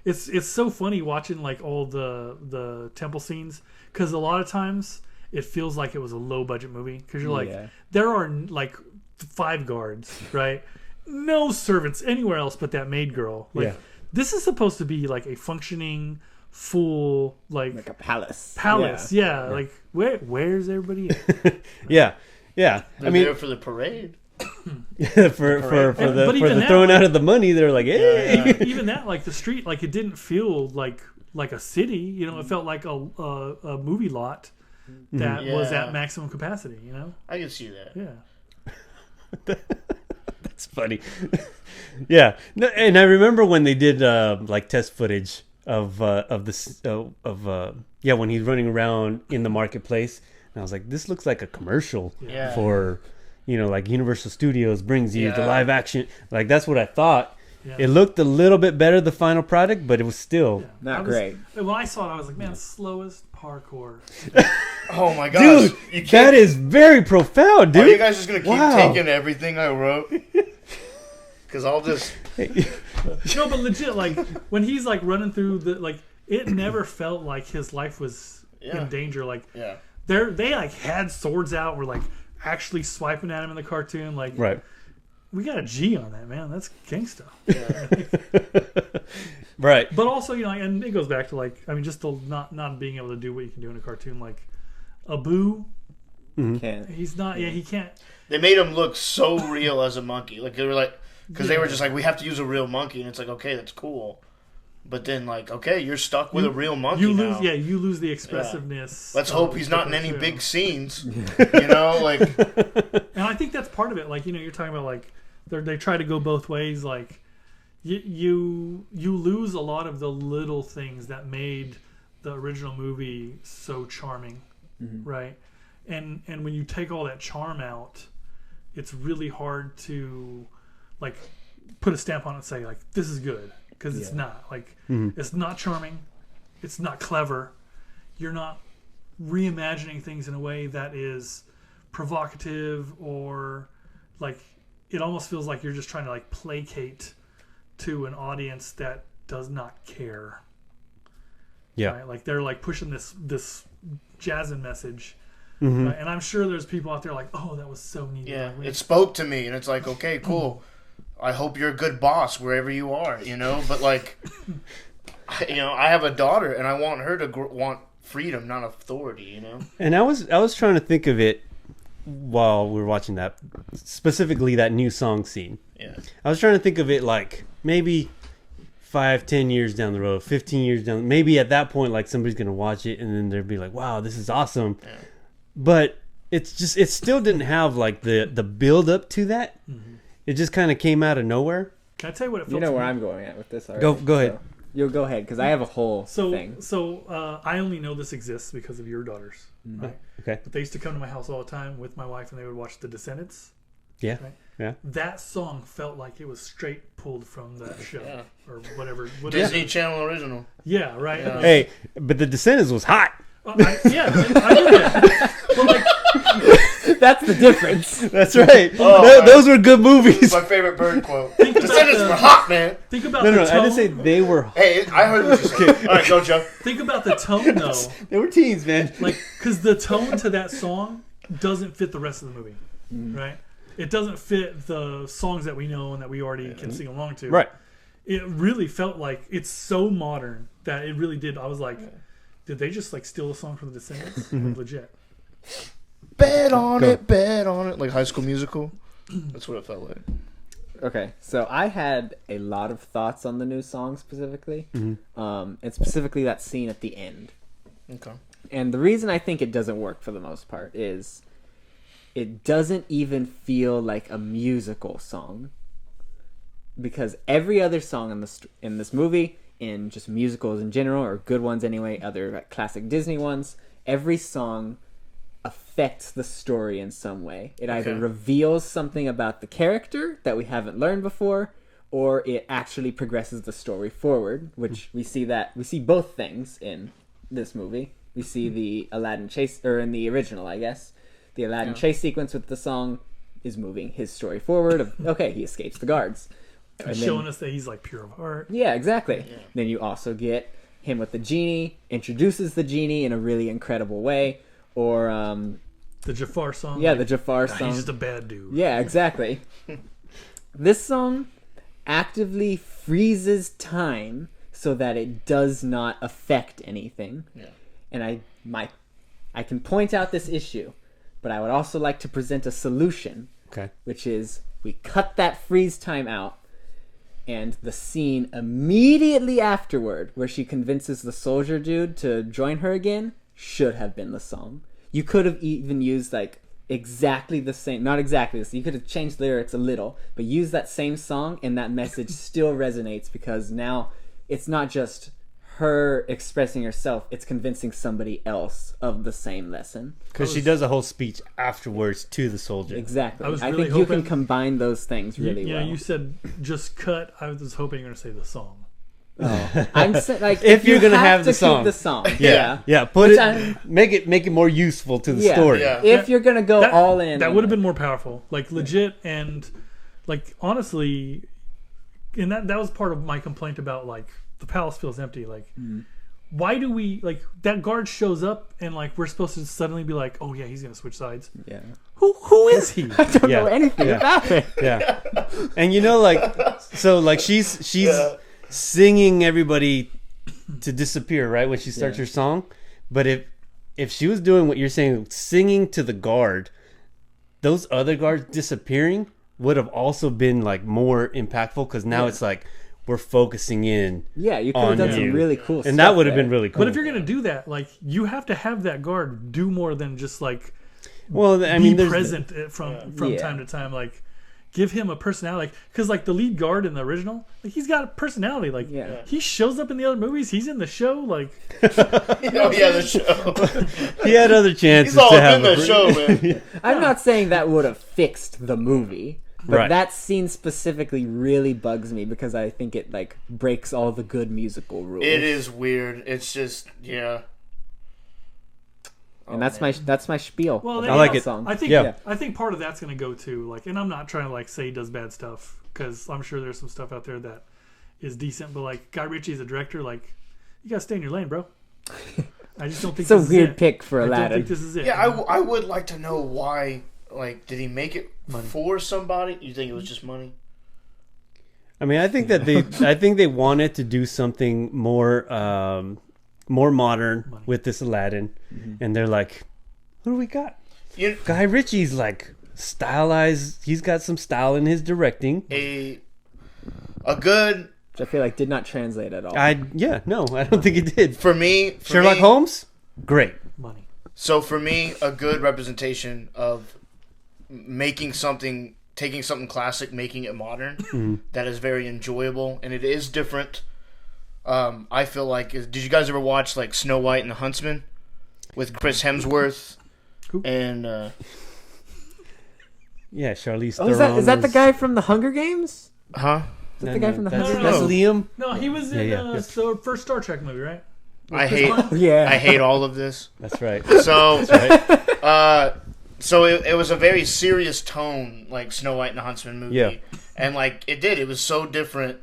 it's so funny watching like all the temple scenes, because a lot of times it feels like it was a low budget movie, because you're like, there are like 5 guards, right? No servants anywhere else but that maid girl. Like, this is supposed to be like a functioning, full like a palace. Like, where's everybody at? Yeah. They're I mean, there for the parade. for the throwing out of the money, they're like, hey. Even that, like the street, like it didn't feel like a city. You know, it felt like a movie lot that was at maximum capacity. You know, I can see that. Yeah. That's funny. Yeah. No, and I remember when they did like test footage of this when he's running around in the marketplace, and I was like, this looks like a commercial for, like Universal Studios brings you the live action. Like, that's what I thought. It looked a little bit better, the final product, but it was still not great. When I saw it, I was like, man, slowest parkour. Oh my gosh, dude, that is very profound, dude. Are you guys just gonna keep taking everything I wrote? Because I'll just no, but legit, like when he's like running through it never felt like his life was in danger. Like, they like had swords out, were like actually swiping at him in the cartoon. Like, right. We got a G on that, man. That's gangsta. Right. But also, and it goes back to like, I mean, just the not being able to do what you can do in a cartoon. Like, Abu, he's not. Yeah, he can't. They made him look so real as a monkey. Like, they were like, because they were just like, we have to use a real monkey, and it's like, okay, that's cool. But then, like, okay, you're stuck with a real monkey now. Yeah, you lose the expressiveness. Let's hope he's not in any big scenes. Like. And I think that's part of it. Like, you're talking about like they try to go both ways. Like, you lose a lot of the little things that made the original movie so charming, right? And when you take all that charm out, it's really hard to like put a stamp on it and say like, this is good. Because it's not. Like, it's not charming. It's not clever. You're not reimagining things in a way that is provocative, or like, it almost feels like you're just trying to like placate to an audience that does not care. Yeah. Right? Like, they're like pushing this jazzing message. Right? And I'm sure there's people out there like, oh, that was so neat. Yeah, it spoke to me, and it's like, okay, cool. I hope you're a good boss wherever you are, But like, I have a daughter, and I want her to want freedom, not authority, And I was trying to think of it while we were watching that, specifically that new song scene. Yeah. I was trying to think of it like maybe 5-10 years down the road, 15 years down, maybe at that point, like somebody's gonna watch it and then they'll be like, wow, this is awesome. Yeah. But it still didn't have like the build up to that. It just kind of came out of nowhere. Can I tell you what it felt You know to where me? I'm going at with this already. Go ahead. So, you'll go ahead, because I have a whole thing. So I only know this exists because of your daughters. Right? Okay. But they used to come to my house all the time with my wife, and they would watch The Descendants. Yeah. Right? Yeah. That song felt like it was straight pulled from that show Yeah. or whatever. Disney Channel original. Yeah, right. Yeah. Hey, but the Descendants was hot. I get that. But like, That's the difference. That's right. Oh, Those were good movies. My favorite bird quote. Think about Descendants the- were hot, man. think about No, the no, tone. I didn't say they were. Hey, I heard what you said. All right, go, Joe. Think about the tone though, They were teens, man. like because the tone to that song doesn't fit the rest of the movie, right? It doesn't fit the songs that we know and that we already can sing along to. Right. It really felt like it's so modern that it really did. I was like, did they just like steal a song from the Descendants? Legit. Bet on it, bet on it. Like High School Musical. That's what it felt like. Okay, so I had a lot of thoughts on the new song specifically, and specifically that scene at the end. Okay. And the reason I think it doesn't work for the most part is it doesn't even feel like a musical song. Because every other song in this movie, in just musicals in general, or good ones anyway, other like, classic Disney ones, every song affects the story in some way. It either Okay. reveals something about the character that we haven't learned before, or it actually progresses the story forward, which we see both things in this movie. We see the Aladdin chase, or in the original, I guess, the Aladdin chase sequence with the song is moving his story forward. Okay, he escapes the guards. And showing us that he's like pure of heart. Yeah, exactly. Yeah. Then you also get him with the genie, introduces the genie in a really incredible way, or The Jafar song. yeah, like, the Jafar "Nah, song. He's just a bad dude. Yeah, exactly. This song actively freezes time so that it does not affect anything. Yeah. And I can point out this issue, but I would also like to present a solution, Okay. which is we cut that freeze time out, and the scene immediately afterward, where she convinces the soldier dude to join her again, should have been the song. You could have even used like exactly the same, not exactly this, you could have changed lyrics a little, but use that same song and that message still resonates, because now it's not just her expressing herself, it's convincing somebody else of the same lesson. Because she does a whole speech afterwards to the soldier. Exactly. I was I really think you can hoping- combine those things really Yeah, well. you said just cut. I was hoping you were going to say the song. I'm saying, like, If you're you gonna have have the to keep song. the song, Yeah. Yeah. Put Which it. Make it more useful to the Yeah. story. Yeah. If you're gonna go all in, That on would have it. been more powerful. Like legit and like honestly, and that was part of my complaint about like the palace feels empty. Like, why do we like that guard shows up and like we're supposed to suddenly be like, oh yeah, he's gonna switch sides. Yeah. Who is he? I don't Yeah. know anything Yeah. about it. Yeah. And you know, like, so like she's Yeah. singing everybody to disappear, right, when she starts Yeah. her song. But if she was doing what you're saying, singing to the guard, those other guards disappearing would have also been like more impactful, because now it's like we're focusing in, Yeah, you could have On done you. some really cool stuff. and that would have there. been really cool. But if you're gonna do that, like you have to have that guard do more than just like well, I mean, be there's present from Yeah. time to time. Like give him a personality, because like the lead guard in the original, like he's got a personality. Like Yeah. he shows up in the other movies. He's in the show. Like Oh yeah, the show. he had other chances He's all to have in a the show, man. I'm not saying that would have fixed the movie, but Right. that scene specifically really bugs me because I think it like breaks all the good musical rules. It is weird. It's just yeah. and that's my spiel. Well, about I like that it. Song. I think Yeah. I think part of that's going to go to like, and I'm not trying to like say he does bad stuff, because I'm sure there's some stuff out there that is decent, but like Guy Ritchie as a director, like you gotta stay in your lane, bro. I just don't think It's a this is weird it. pick for I don't Aladdin. think this is it. Yeah, I would like to know why. Like, did he make it for somebody? You think it was just money? I mean, I think that they wanted to do something more modern with this Aladdin, and they're like, "Who do we got?" You Guy Ritchie's like stylized. He's got some style in his directing. a good which I feel like did not translate at all. I don't think it did. For me, Sherlock Holmes, great. Money. So for me, a good representation of taking something classic, making it modern, that is very enjoyable, and it is different. I feel like, did you guys ever watch like Snow White and the Huntsman with Chris Hemsworth and Yeah, Charlize Oh, Theron. is that the guy from the Hunger Games? huh? Is that the guy from the Hunger That's Games? Liam. No, he was in the first Star Trek movie, right? I hate Yeah. I hate all of this. That's right. So That's right. so it was a very serious tone, like Snow White and the Huntsman movie. Yeah. And like it was so different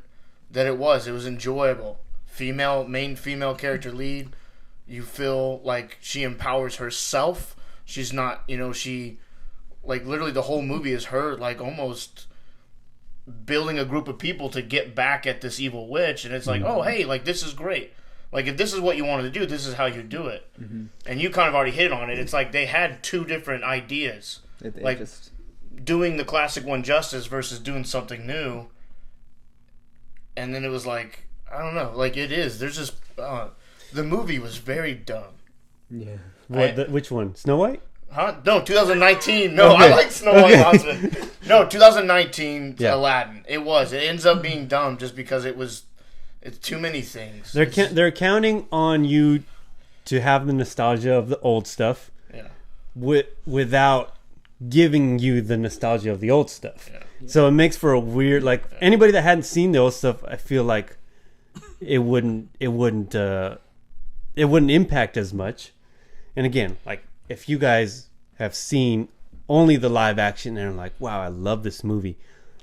that it was enjoyable. Main female character lead. You feel like she empowers herself. She's not, she, like, literally the whole movie is her, like, almost building a group of people to get back at this evil witch. And it's like, oh, hey, like, this is great. Like, if this is what you wanted to do, this is how you do it. Mm-hmm. And you kind of already hit on it. It's like they had two different ideas. Doing the classic one justice versus doing something new. And then it was like, I don't know. Like, it is. There's just... the movie was very dumb. Yeah. Which one? Snow White? Huh? No, 2019. No, okay. I like Snow White Huntsman. No, 2019 Aladdin. It was. It ends up being dumb just because it's too many things. They're counting on you to have the nostalgia of the old stuff. Yeah. Without giving you the nostalgia of the old stuff. Yeah. So it makes for a weird, like, anybody that hadn't seen the old stuff, I feel like it wouldn't impact as much. And again, like, if you guys have seen only the live action and are like, wow, I love this movie,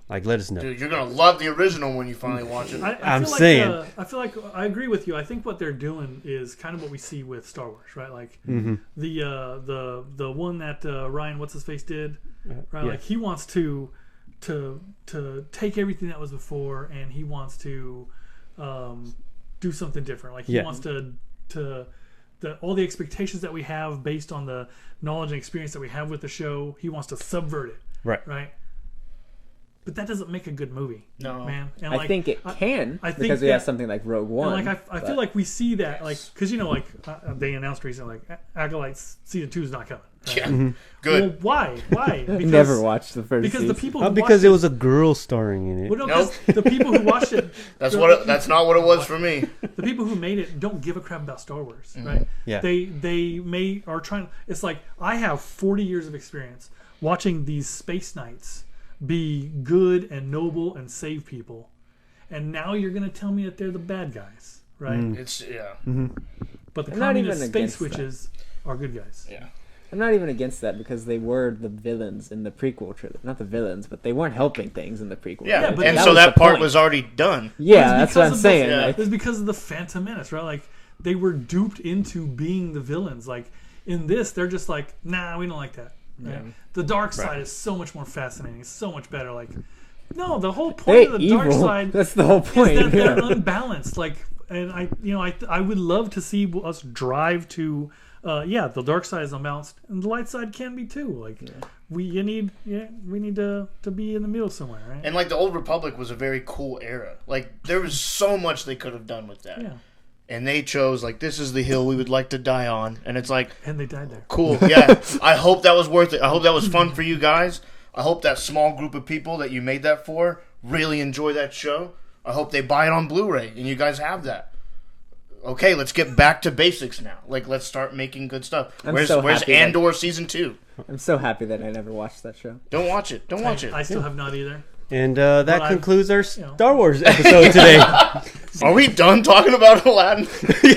like, let us know. Dude, you're gonna love the original when you finally watch it. I'm saying. I feel like I agree with you. I think what they're doing is kind of what we see with Star Wars, right? Like the one that Ryan what's his face did, right? Yeah. Like, he wants to take everything that was before and he wants to do something different. Like, he wants to all the expectations that we have based on the knowledge and experience that we have with the show, he wants to subvert it. Right. But that doesn't make a good movie. No, man. And I think it can because we have something like Rogue One. And like I feel like we see that, like, because they announced recently, like, Acolytes season 2 is not coming. Right? Yeah, good. Well, why? Because, never watched the first. Because season. the people who because watched it was a girl starring in it. Well, no, the people who watched it. That's not what it was for me. The people who made it don't give a crap about Star Wars, right? Yeah. They are trying. It's like, I have 40 years of experience watching these space knights be good and noble and save people, and now you're going to tell me that they're the bad guys, right? But the communist space witches are good guys. Yeah. I'm not even against that because they were the villains in the prequel trilogy. Not the villains, but they weren't helping things in the prequel. Yeah, trilogy. and so that part was already done. Yeah, that's what I'm saying. It's because of the Phantom Menace, right? Like, they were duped into being the villains. Like, in this, they're just like, nah, we don't like that. Right? Yeah. The dark side is so much more fascinating. It's so much better. Like, no, the whole point of the dark side. That's the whole point. Is that they're unbalanced. Like, and I would love to see us drive to. The dark side is unbalanced, and the light side can be too. Like, we need to be in the middle somewhere, right? And like, the Old Republic was a very cool era. Like, there was so much they could have done with that. Yeah. And they chose, like, this is the hill we would like to die on. And it's like... And they died there. Cool, yeah. I hope that was worth it. I hope that was fun for you guys. I hope that small group of people that you made that for really enjoy that show. I hope they buy it on Blu-ray, and you guys have that. Okay, let's get back to basics now. Like, let's start making good stuff. Where's Andor Season 2? I'm so happy that I never watched that show. Don't watch it. Don't watch it. I still have not either. And that concludes our Star Wars episode today. Are we done talking about Aladdin?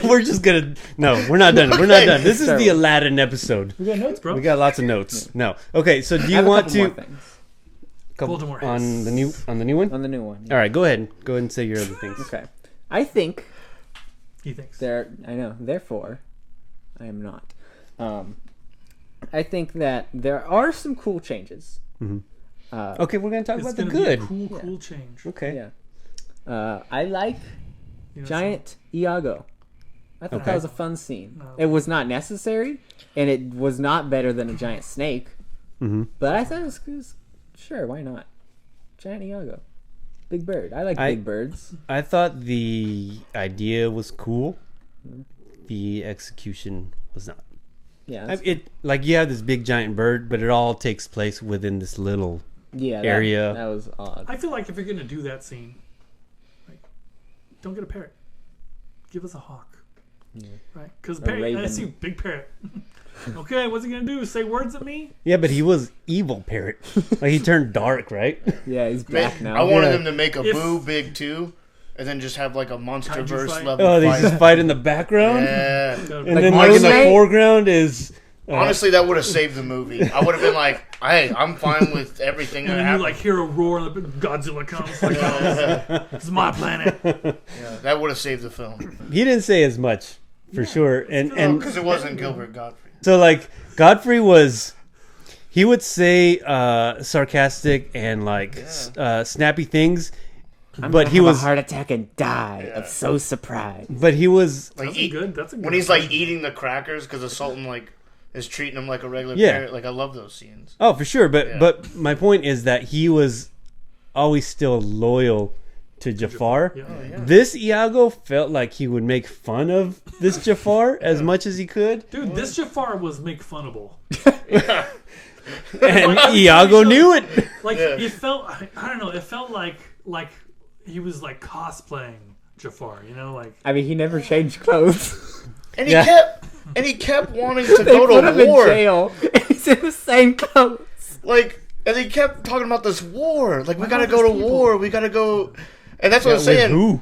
We're just gonna... No, we're not done. We're not done. This is the Aladdin episode. We got notes, bro. We got lots of notes. No. Okay, so do you want to... Voldemort on the new one? On the new one. Yeah. All right, go ahead. Go ahead and say your other things. Okay. I think... He thinks. I know. Therefore, I am not. I think that there are some cool changes. Mm-hmm. Okay, we're going to talk about the good. Cool change. Okay. Yeah. I like Giant Iago. I thought that was a fun scene. No. It was not necessary, and it was not better than a giant snake. Mm-hmm. But I thought it was sure, why not? Giant Iago. Big bird. I like big birds. I thought the idea was cool. The execution was not. Yeah. It like you have this big giant bird, but it all takes place within this little area. That was odd. I feel like if you're gonna do that scene, like, don't get a parrot. Give us a hawk. Yeah. Right? Because raven. I see big parrot. Okay, what's he gonna do? Say words at me? Yeah, but he was evil parrot. Like he turned dark, right? Yeah, he's back now. I wanted them to make a Boo Big 2 and then just have like a MonsterVerse fight. level Oh, they fight. just fight in the background? Yeah. And Like then like in the Moon Knight? foreground is... Honestly, that would have saved the movie. I would have been like, hey, I'm fine with everything And that then you happened. like hear a roar and Godzilla comes. Like, oh, this is my planet. Yeah, that would have saved the film. He didn't say as much, for sure. And Because it wasn't Gilbert Godfrey. so like Godfrey was... He would say sarcastic and like snappy things, but he was a heart attack and die. I'm so surprised. But he was Like That's a good. That's a good. when he's like eating the crackers because the Sultan like is treating him like a regular Yeah. parrot. Like I love those scenes. oh for sure. But Yeah. but my point is that he was always still loyal to Jafar. Yeah. This Iago felt like he would make fun of this Jafar as much as he could, Dude, this Jafar was make funnable. and Like, Iago knew it. Like Yeah. it felt. I don't know. It felt like he was like cosplaying Jafar. You know, like I mean, he never changed clothes. And he Yeah. kept wanting to They go put to him in war. jail. And he's in the same clothes. Like, and he kept talking about this war. Like, we gotta about go to these people? war. We gotta go. And that's what I'm With saying. who?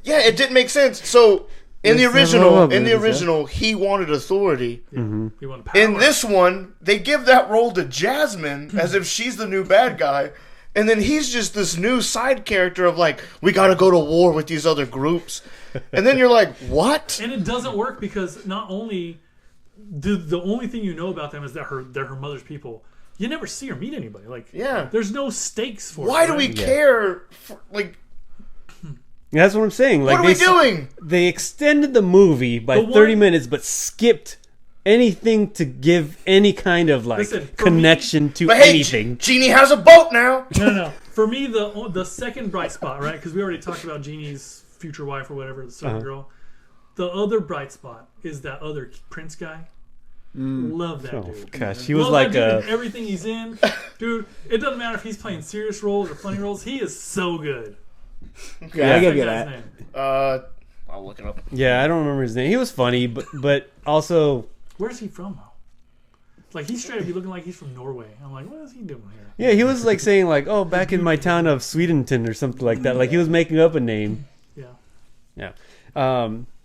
Yeah, it didn't make sense. So in the There's several original, of in the these, yeah. original, he wanted authority. he wanted power. In this one, they give that role to Jasmine as if she's the new bad guy. And then he's just this new side character of like, we gotta go to war with these other groups. And then you're like, what? and it doesn't work because not only the only thing you know about them is that they're her mother's people. You never see her meet anybody. Like, Yeah. there's no stakes for. Why it, do we right? care? Like, That's what I'm saying. Like what are we doing? They extended the movie by The one- 30 minutes, but skipped anything to give any kind of like Listen, for connection to But hey, anything. Genie has a boat now. No. For me, the second bright spot, right? Because we already talked about Genie's future wife or whatever, the servant girl. The other bright spot is that other prince guy. Love that Oh dude. gosh, he was Love like that dude a in everything he's in, dude. It doesn't matter if he's playing serious roles or funny roles. He is so good. Yeah, I give you guy's that. name. I'll look it up. yeah. I don't remember his name. He was funny, but also Where's he from, though? Like, he's straight up be looking like he's from Norway. I'm like, what is he doing here? yeah, he was like saying like, oh, back in my town of Swedenton or something like that. Like he was making up a name. Yeah. Yeah.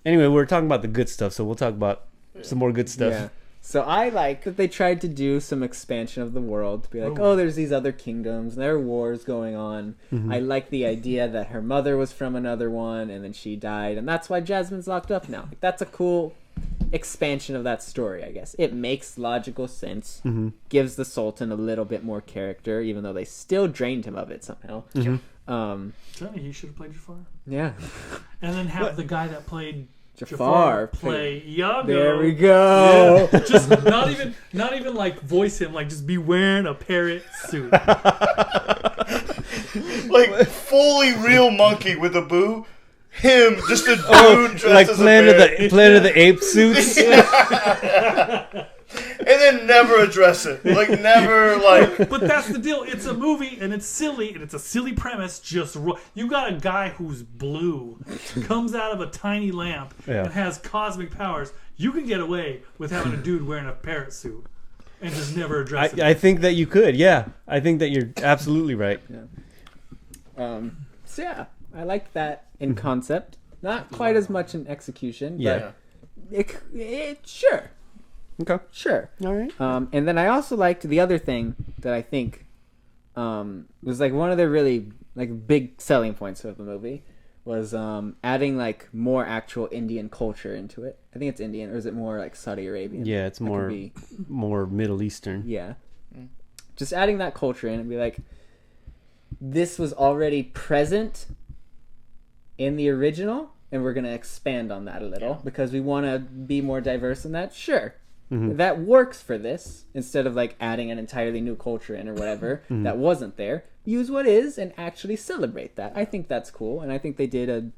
Anyway, we're talking about the good stuff, so we'll talk about some more good stuff. Yeah. So I like that they tried to do some expansion of the world. To be like, oh, there's these other kingdoms, and there are wars going on. I like the idea that her mother was from another one, and then she died, and that's why Jasmine's locked up now. Like, that's a cool expansion of that story, I guess. It makes logical sense. Gives the Sultan a little bit more character, even though they still drained him of it somehow. Tell me, he should have played Jafar. Yeah. And then have the guy that played Jafar play Iago. There we go. Yeah. Just not even like voice him, like just be wearing a parrot suit. Like fully real monkey with a boo. Him, just a dude dressed Like as Planet a bear. Planet of the Apes suits. And then never address it. Like never like. But that's the deal. It's a movie and it's silly and it's a silly premise. You got a guy who's blue, comes out of a tiny lamp Yeah. and has cosmic powers. You can get away with having a dude wearing a parrot suit and just never address it. I think that you could. Yeah, I think that you're absolutely right. So yeah, I like that in concept. Not quite as much in execution, Yeah. but sure. Okay. Sure. All right. And then I also liked the other thing that I think was like one of the really like big selling points of the movie was adding like more actual Indian culture into it. I think it's Indian, or is it more like Saudi Arabian? Yeah, it's That could be- more Middle Eastern. Yeah. Just adding that culture in and be like, this was already present in the original, and we're going to expand on that a little because we want to be more diverse in that. Sure. that works for this instead of like adding an entirely new culture in or whatever that wasn't there. Use what is and actually celebrate that. I think that's cool, and I think they did a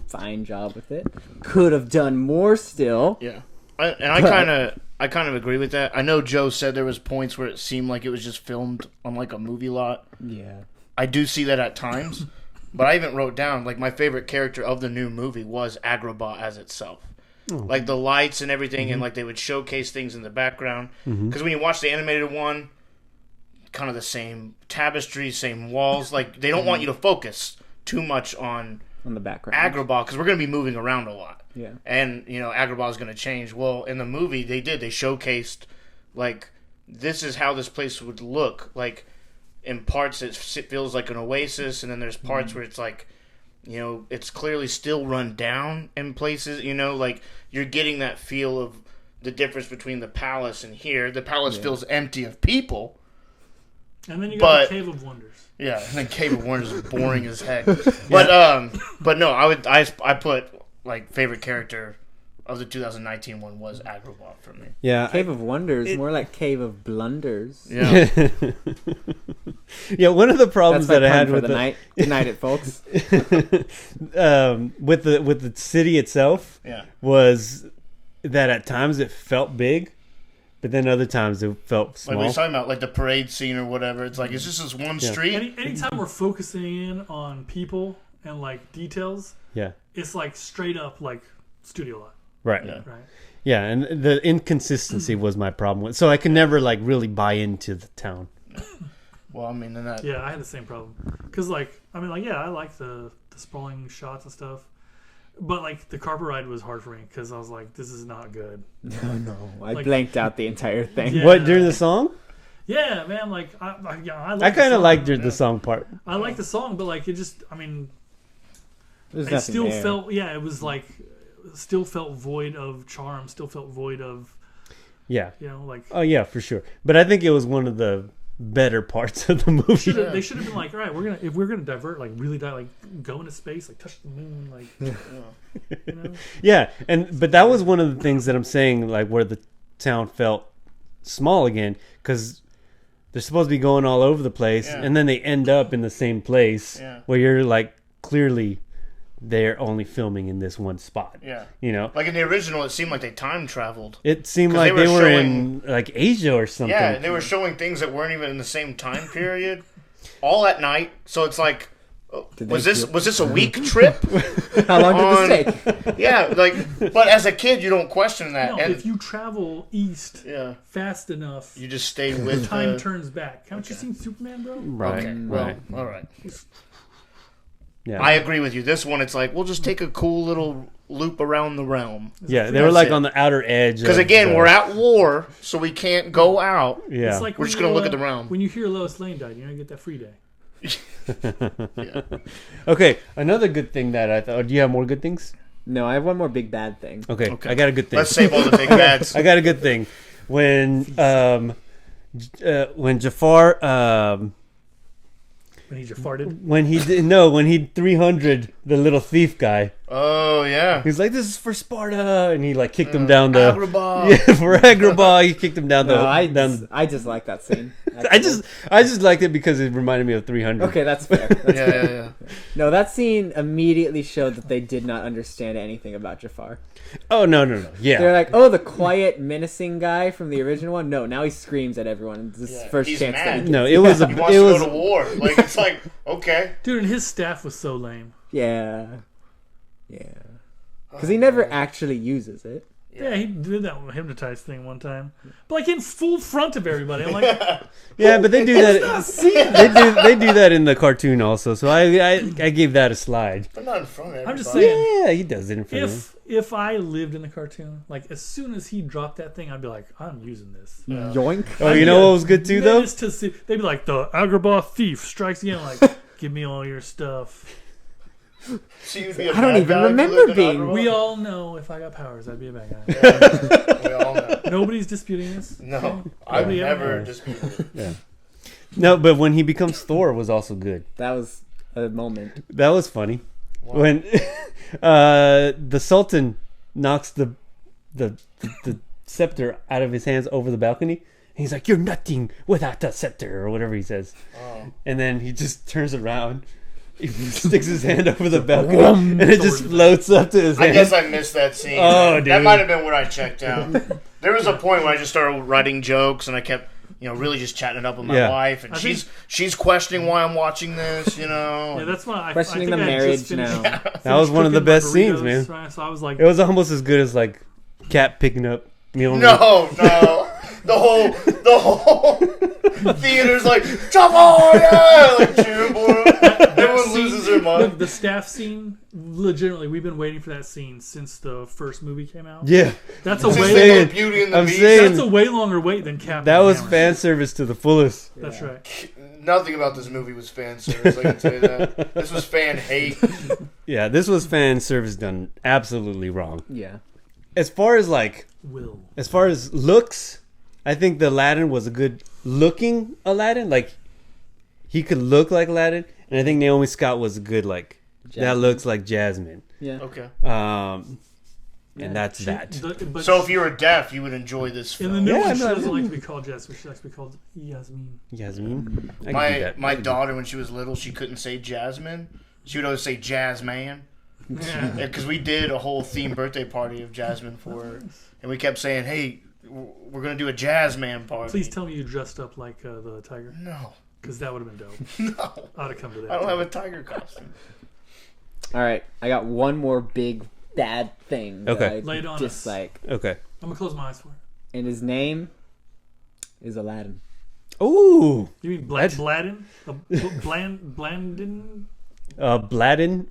fine job with it. Could have done more still. Yeah. I kind of agree with that. I know Joe said there was points where it seemed like it was just filmed on like a movie lot. Yeah. I do see that at times, but I even wrote down like my favorite character of the new movie was Agrabah as itself. Like the lights and everything, and like they would showcase things in the background. Because when you watch the animated one, kind of the same tapestry, same walls. Like they don't want you to focus too much on the background. Agrabah because we're going to be moving around a lot. Yeah. And, Agrabah is going to change. Well, in the movie, they showcased, like, this is how this place would look. Like, in parts, it feels like an oasis, and then there's parts where it's like, it's clearly still run down in places, like, you're getting that feel of the difference between the palace and here. The palace feels empty of people. And then you got the Cave of Wonders. Yeah, and then Cave of Wonders is boring as heck. But no, I put like favorite character of the 2019 one was Agrabah for me. Yeah, Cave of Wonders, more like Cave of Blunders. Yeah, yeah. One of the problems That's that I pun had for with the night. Good night, it folks. with the city itself, was that at times it felt big. But then other times it felt small. Like we were talking about, like the parade scene or whatever. It's like it's just this one street. Anytime we're focusing in on people and like details, it's like straight up like studio lot. Right. Yeah. Right. Yeah, and the inconsistency was my problem with. So I could never like really buy into the town. Well, I mean, I had the same problem because I like the sprawling shots and stuff. But, like, the carpet ride was hard for me because I was like, this is not good. No. I blanked out the entire thing. Yeah. What, during the song? Yeah, man. Like, I kind of liked the song part. I like the song, but, like, it just, I mean, it still felt, it was like, still felt void of charm, still felt void of, like. Oh, yeah, for sure. But I think it was one of the better parts of the movie. They should have been like, all right, if we're gonna divert, like really like go into space, like touch the moon, like Yeah, but that was one of the things that I'm saying, like where the town felt small again, because they're supposed to be going all over the place, and then they end up in the same place where you're like clearly they're only filming in this one spot. Yeah. Like in the original, it seemed like they time traveled. It seemed like they were in like Asia or something. Yeah, and they were showing things that weren't even in the same time period, all at night. So it's like, was this a week trip? How long did this take? Yeah, but as a kid, you don't question that. No, and if you travel east fast enough, you just stay with time turns back. Haven't you seen Superman, bro? Right. Okay. Well, all right. Yeah. I agree with you. This one, it's like, we'll just take a cool little loop around the realm. Yeah, they were like on the outer edge. Because again, we're at war, so we can't go out. Yeah. It's like we're just going to look at the realm. When you hear Lois Lane died, you're going to get that free day. Okay, another good thing that I thought. Do you have more good things? No, I have one more big bad thing. Okay. I got a good thing. Let's save all the big bads. I got a good thing. When Jafar When he just farted. when he 300 the little thief guy. Oh yeah. He's like, this is for Sparta, and he like kicked him down the Agrabah. Yeah, for Agrabah. He kicked him down the. No, I just like that scene. I just liked it because it reminded me of 300. Okay, that's fair. Yeah. No, that scene immediately showed that they did not understand anything about Jafar. Oh no. Yeah. They're like, oh, the quiet, menacing guy from the original one. No, now he screams at everyone. This is the first he's chance mad. that he gets. No, it was He wants to go to war. Like it's like, okay. Dude, and his staff was so lame. Yeah. Because he never actually uses it. Yeah, he did that hypnotized thing one time, but like in full front of everybody. I'm like, Yeah, but they do that. They do that in the cartoon also. So I gave that a slide. But not in front of everybody. I'm just saying. Yeah, he does it in front of him. If I lived in the cartoon, like as soon as he dropped that thing, I'd be like, I'm using this. Yoink. Oh, you know what was good too though? Menace to see, they'd be like, the Agrabah thief strikes again. Like, give me all your stuff. So you'd be a I don't bad even guy if you remember lived in being- Agrabah? We all know if I got powers, I'd be a bad guy. Yeah, we all know. Nobody's disputing this. No, I've Nobody ever never knows. disputed it. Yeah. No, but when he becomes Thor was also good. That was a moment. That was funny. Wow. When the Sultan knocks the scepter out of his hands over the balcony. And he's like, "You're nothing without a scepter," or whatever he says. Oh. And then he just turns around. He sticks his hand over the balcony, and it just floats up to his hand. I guess I missed that scene. Oh, dude. That might have been where I checked out. There was a point where I just started writing jokes, and I kept, really just chatting it up with my wife, and she's questioning why I'm watching this, Yeah, that's why Questioning I the think I marriage just finished, now. That was one of the cooking my best scenes, burritos, man. Right? So I was like, It was almost as good as like Cat picking up Mjolnir. No. The whole theater's like, come on, yeah! Like, cheering for him. Everyone loses their mind. Look, the staff scene, legitimately, we've been waiting for that scene since the first movie came out. Yeah, That's Just way think of Beauty and the Beast. that's a way longer wait than Captain. that was Hammer. fan service to the fullest. That's right. Nothing about this movie was fan service, I can tell you that. This was fan hate. Yeah, this was fan service done absolutely wrong. Yeah. As far as looks, I think the Aladdin was a good looking Aladdin. Like, he could look like Aladdin, and I think Naomi Scott was a good that Jasmine. looks like Jasmine. Yeah. Okay. And that's that. But So if you were deaf, you would enjoy this in film. the new Yeah, one, she no, doesn't like to be called Jasmine. She likes to be called Yasmin. Jasmine. I can do that. My daughter, when she was little, she couldn't say Jasmine. She would always say Jazzman. Yeah. Because we did a whole themed birthday party of Jasmine for her. And we kept saying, hey, we're going to do a Jazzman party. Please tell me you dressed up like the tiger, No. because that would have been dope. No. I'd have come to that. I don't have a tiger costume. All right, I got one more big bad thing. Okay. That I Lay it on us. dislike, Okay. I'm gonna close my eyes for it. and his name is Aladdin. Ooh. You mean That's- Bladden? Blandin? Bladden? A A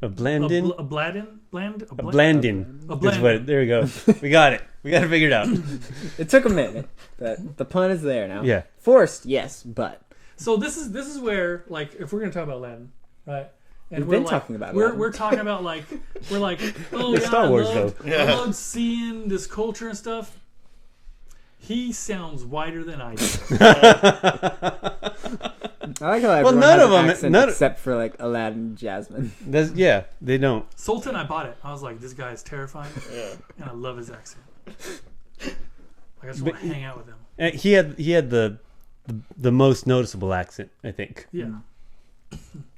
Blandin? Bladden? Bland? A Blandin. A That's Blandin. what. There we go. We got it. We got it figured out. It took a minute, but the pun is there now. Yeah. Forced, yes, but So this is where, like, if we're gonna talk about Aladdin, right? And We've we're been like, talking about we're Aladdin. we're talking about oh It's yeah, Star Wars, I loved, though. Yeah. I loved seeing this culture and stuff. He sounds whiter than I do. I like how everyone none has of an them- accent none- except for like Aladdin and Jasmine. Yeah, they don't. Sultan, I bought it. I was like, this guy is terrifying, Yeah. and I love his accent. Like, I just want to hang out with him. And he had the most noticeable accent, I think. Yeah,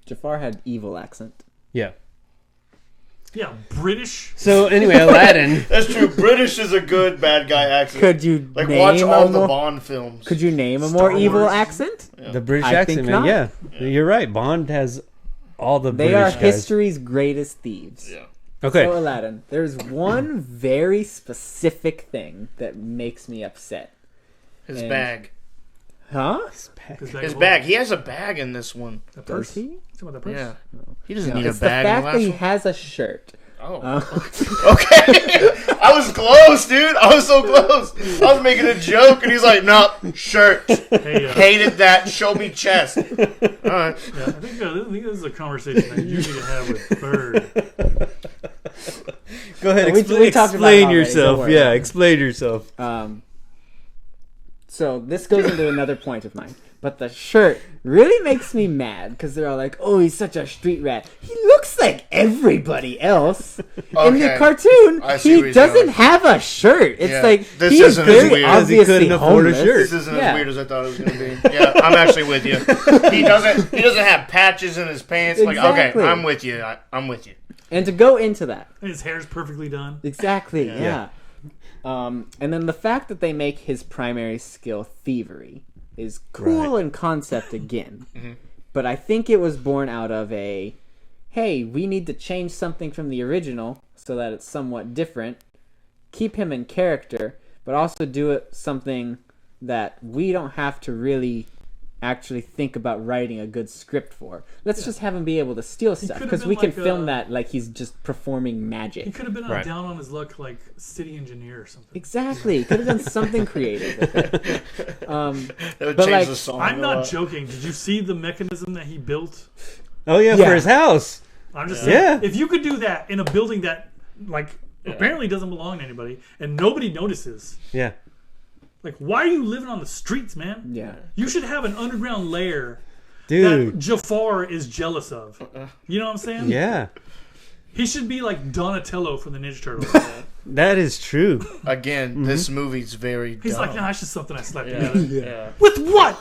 Jafar had evil accent. Yeah. yeah, British. So anyway, Aladdin. That's true. British is a good bad guy accent. Could you Like, name watch all a the more, Bond films. Could you name a Star more evil Wars. accent? The British I accent, think man. not. Yeah. You're right. Bond has all the They British are guys. history's greatest thieves. Yeah. Okay. So Aladdin, there's one very specific thing that makes me upset. His And- bag. Huh? His bag. He has a bag in this one. The Does purse. he? Talking about the purse? Yeah. He doesn't No, need a it's the bag in fact the that he last one. has a shirt. Oh. Uh, Okay. I was close, dude. I was so close. I was making a joke, and he's like, no, shirt. Hey, Hated that. Show me chest. All right. yeah, I think this is a conversation that you need to have with Bird. Go ahead. We talked about it Explain already, yourself. don't worry. Yeah. Explain yourself. So this goes into another point of mine. But the shirt really makes me mad because they're all like, "Oh, he's such a street rat. He looks like everybody else." In the Okay. cartoon, I see where he he's doesn't going. have a shirt. It's Yeah. like This he is isn't as very weird. Because he obviously couldn't afford a homeless. shirt. This isn't Yeah. as weird as I thought it was going to be. Yeah, I'm actually with you. He doesn't have patches in his pants. Like, Exactly. okay, I'm with you. I'm with you. And to go into that, His hair's perfectly done. exactly, Yeah. yeah. And then the fact that they make his primary skill thievery is cool in concept again. But I think it was born out of a, hey, we need to change something from the original so that it's somewhat different, keep him in character, but also do it something that we don't have to really actually think about writing a good script for. Let's just have him be able to steal stuff, could've because been we can like film a- that like he's just performing He magic. could have been Right. down on his luck like city engineer or something. Exactly. Could have done something creative with it. That would But, change like, the song. I'm a not lot. joking. Did you see the mechanism that he built? Oh yeah, Yeah. for his house. I'm just Yeah. saying, if you could do that in a building that, like, apparently doesn't belong to anybody and nobody notices, Yeah. like, why are you living on the streets, man? Yeah. You should have an underground lair that Dude. Jafar is jealous of. You know what I'm saying? Yeah. He should be like Donatello from the Ninja Turtles. That is true. Again, this movie's very He's dumb. like, nah, it's just something I slept Yeah, together. yeah, With what?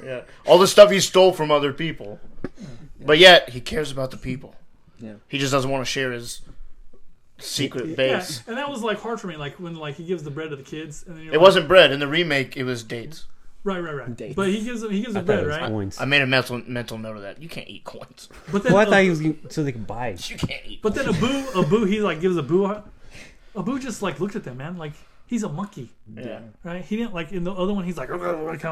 yeah. All the stuff he stole from other people. But yet, he cares about the people. Yeah. He just doesn't want to share his secret base. Yeah, and that was like hard for me. Like when like he gives the bread to the kids, and then you're It wasn't bread. In the remake, it was dates. right. Dates. But he gives them I bread, thought it was right? coins. I made a mental note of that. You can't eat coins. But then Well, I thought he was so they could buy. You can't eat But then Abu, he like gives Abu just like looked at them, man. Like he's a monkey, Yeah. right? He didn't like in the other one. He's like kind of like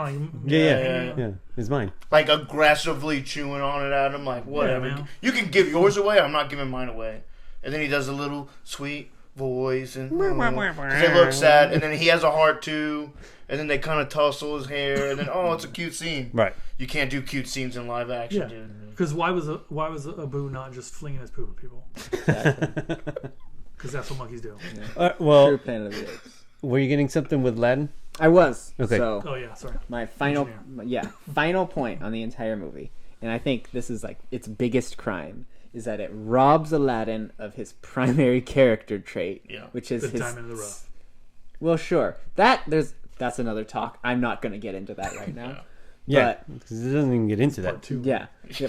Yeah. It's mine. Like aggressively chewing on it at him, like whatever. man. You can give yours away. I'm not giving mine away. And then he does a little sweet voice and because they look sad. And then he has a heart too. And then they kind of tussle his hair. And then it's a cute scene. Right. You can't do cute scenes in live action, Yeah. dude. Because why was Abu not just flinging his poop at people? Because that's what monkeys do. Well, True Planet of the Apes. were you getting something with Aladdin? I was. Okay. So Oh yeah, sorry. my final point on the entire movie, and I think this is like its biggest crime, is that it robs Aladdin of his primary character trait, which is The his diamond in the rough. Well, sure. That's another talk. I'm not going to get into that right now. Yeah, because it doesn't even get into that. Part two. Yeah,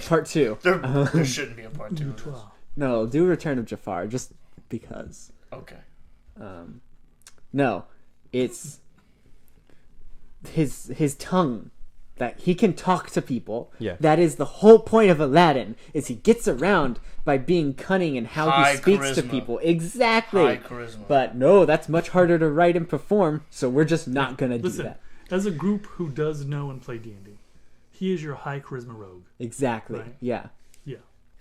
part 2. There shouldn't be a part 2 of this. No, do Return of Jafar just because. Okay. No, it's his tongue, that he can talk to people. Yeah. That is the whole point of Aladdin, is he gets around by being cunning in how High he speaks to charisma. people. Exactly. High charisma. But no, that's much harder to write and perform, so we're just not going to do Listen, that. as a group who does know and play D&D, he is your high charisma rogue. Exactly. Right. Yeah.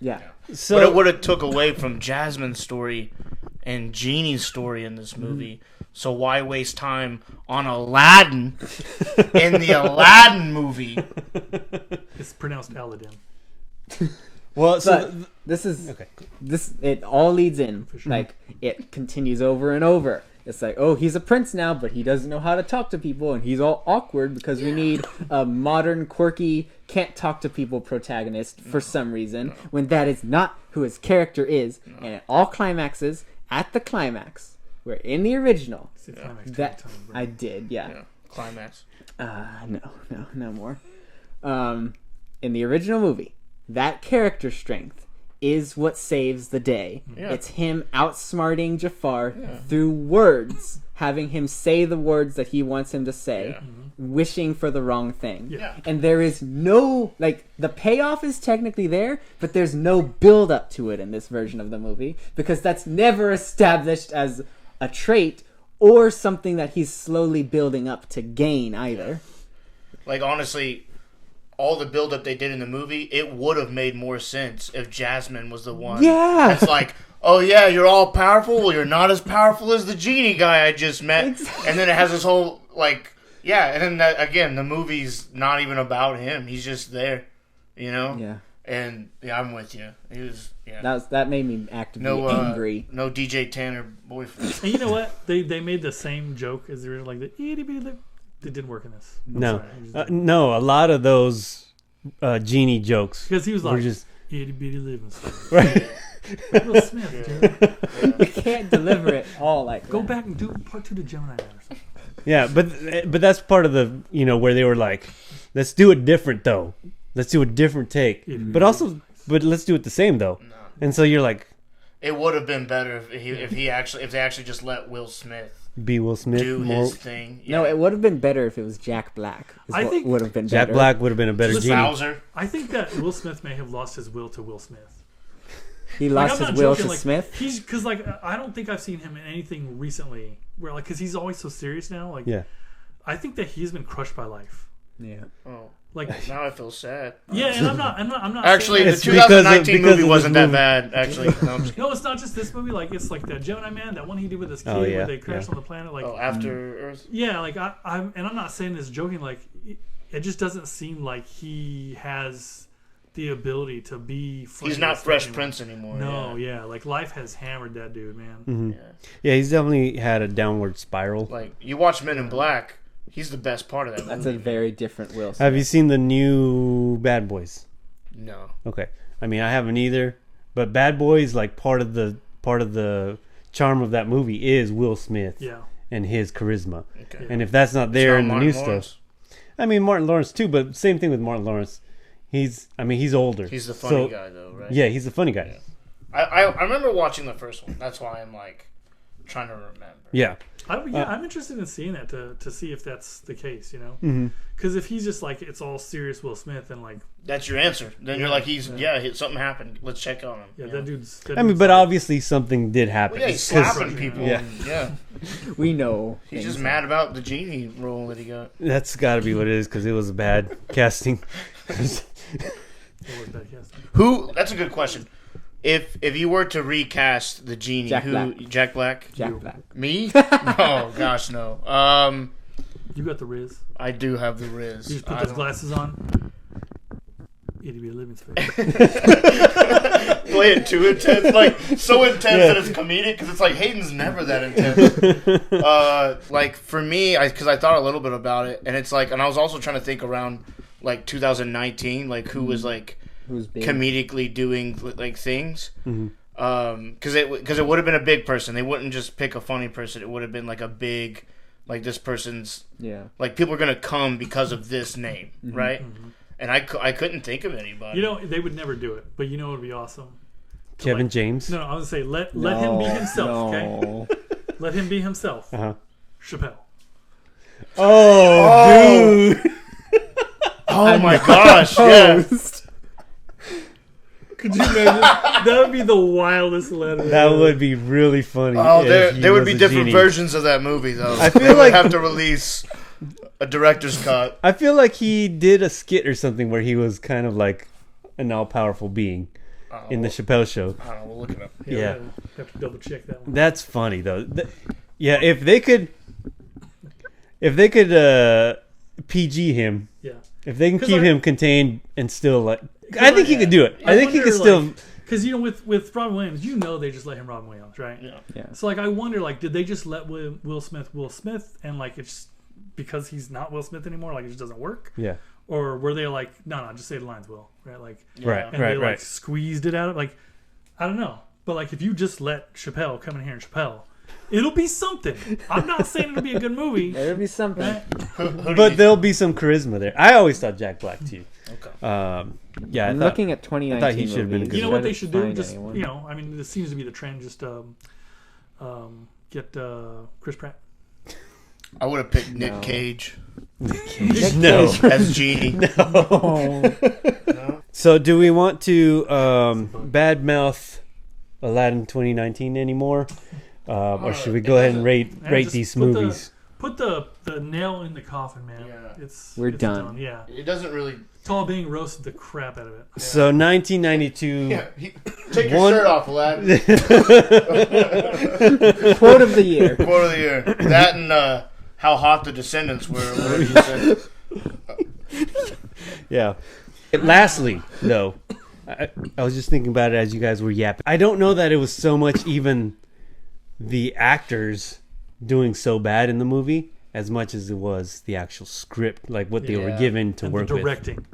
Yeah. So But it would have took away from Jasmine's story and Genie's story in this movie. So why waste time on Aladdin in the Aladdin movie? It's pronounced Aladdin. well, so But this is okay. it all leads in. sure. Like it continues over and over. It's like, oh, he's a prince now, but he doesn't know how to talk to people, and he's all awkward because we need a modern, quirky, can't talk to people protagonist for some reason, when that is not who his character is. And it all climaxes at the climax, where in the original, It's the climax that 20 times, bro. I did, Yeah, climax. no more. In the original movie, that character strength is what saves the day. Yeah. It's him outsmarting Jafar through words, having him say the words that he wants him to say, wishing for the wrong thing. Yeah. And there is no, the payoff is technically there, but there's no build up to it in this version of the movie, because that's never established as a trait or something that he's slowly building up to gain either. Like, honestly, all the build-up they did in the movie, it would have made more sense if Jasmine was the one. Yeah. It's like, oh yeah, you're all powerful. Well, you're not as powerful as the genie guy I just met. Exactly. And then it has this whole, and then again, the movie's not even about him. He's just there, you know? Yeah. And, I'm with you. He was, That made me actively no, angry. no DJ Tanner boyfriend. And you know what? They made the same joke as they were like the itty bitty lip. It didn't work in this. I'm No, sorry, it just- no. A lot of those genie jokes because he was were like just itty bitty living. right. Will Smith, dude. You can't deliver it all like Go that. back and do part 2 to Gemini Man or something. Yeah, but that's part of the where they were like, let's do it different though. Let's do a different take. But let's do it the same though. No. And so you're like, It would have been better if they actually just let Will Smith be Will Smith do more. his thing. No, it would have been better if it was Jack Black. I think would have been Jack better. Black would have been a better Listen, genie. Bowser. I think that Will Smith may have lost his will to Will Smith. He Like, lost I'm his not will joking, to like, Smith. He's because I don't think I've seen him in anything recently where because he's always so serious now. Yeah. I think that he's been crushed by life. Yeah. Oh, Like now I feel sad. yeah, and I'm not Actually, saying the It's because of- 2019 because movie of wasn't this that movie. bad. Actually, no, I'm just kidding. no, it's not just this movie. Like it's like that Gemini Man, that one he did with his kid Oh, yeah, where they crashed yeah. on the planet. Like After Earth. yeah, like I'm not saying this joking. Like it just doesn't seem like he has the ability to be. funny He's not and Fresh stuff Prince anymore. anymore. No, yeah, like life has hammered that dude, man. Mhm. Yeah. Yeah, he's definitely had a downward spiral. Like you watch Men in Black, he's the best part of that That's movie. a very different Will Smith. Have you seen the new Bad Boys? No. Okay, I mean I haven't either, but Bad Boys like part of the charm of that movie is Will Smith Yeah. and his charisma. Okay. And if that's not there It's in the not new Martin Lawrence. stuff, I mean Martin Lawrence too, but same thing with Martin Lawrence. He's older. He's the funny guy, though, right? Yeah, he's the funny guy. Yeah. I remember watching the first one. That's why I'm like trying to remember. Yeah. I'm interested in seeing that to see if that's the case, you know? Mm-hmm. Because if he's just like, it's all serious Will Smith and like, That's your answer. Then you're like, something happened. Let's check on him. yeah, You that know? dude's. I mean, but obviously something did happen. Well, yeah, he's 'Cause- slapping people. Yeah. Yeah. We know. He's things just mad about the genie role that he got. That's got to be what it is because it was a bad casting. Who? That's a good question. If you were to recast the genie, Jack who? Black. Jack Black? Jack Black. Me? Oh gosh, no. You got the Riz. I do have the Riz. You just put I those don't- glasses on. It'd be a living space. Play it too intense, like so intense that it's comedic. Because it's like Hayden's never that intense. Like for me, because I thought a little bit about it, and it's like, and I was also trying to think around like 2019, like who was like Who's big? comedically doing like things. Mhm. Because it would have been a big person. They wouldn't just pick a funny person. It would have been like a big, like this person's Yeah. like people are gonna come because of this name, right? And I couldn't think of anybody. You know, they would never do it, but you know what would be awesome? Kevin James. No, I was gonna say let him be himself, okay? Let him be himself. Uh-huh. Chappelle. Oh, dude. oh my gosh, yeah. Could you imagine? That would be the wildest letter. That would be really funny. Oh, if he there would was be a different genie. versions of that movie, though. I feel they would like- have to release a director's cut. I feel like he did a skit or something where he was kind of like an all-powerful being in the Chappelle Show. I don't know. We'll look it up. Yeah. Have to double check that one. That's funny though. Yeah, if they could PG him, Yeah. if they can 'Cause keep I- him contained and still like, I think he could do it. I think he wonder, could still. Because you know, with Robin Williams, you know, they just let him Robin Williams, right? Yeah. Yeah. So like, I wonder, like, did they just let Will Smith, and like it's because he's not Will Smith anymore, like it just doesn't work, Yeah. or were they like, no, just say the lines, Will, right? Like, Right. and they like squeezed it out of like, I don't know, but like if you just let Chappelle come in here and Chappelle, it'll be something. I'm not saying it'll be a good movie, There'll be something. right? But there'll be some charisma there. I always thought Jack Black too. Okay. Yeah, I I'm thought, looking at 2019. I thought he should have been a movies. good You know one. what they should do? Find Just anyone. you know, I mean, this seems to be the trend. Just get Chris Pratt. I would have picked Nick No. Cage no. as Genie. Oh. So, do we want to badmouth Aladdin 2019 anymore, or should we go ahead and rate just these put the- movies? Put the nail in the coffin, man. Yeah. We're it's done. Yeah, It doesn't really. it's all being roasted the crap out of it. So 1992. Yeah. Take your One- shirt off, Aladdin. Quote of the year. Quote of the year. That and how hot the Descendants were. Whatever you said. Yeah. Lastly, though, I was just thinking about it as you guys were yapping. I don't know that it was so much even the actors doing so bad in the movie as much as it was the actual script, like what they were Yeah. given to And work the directing.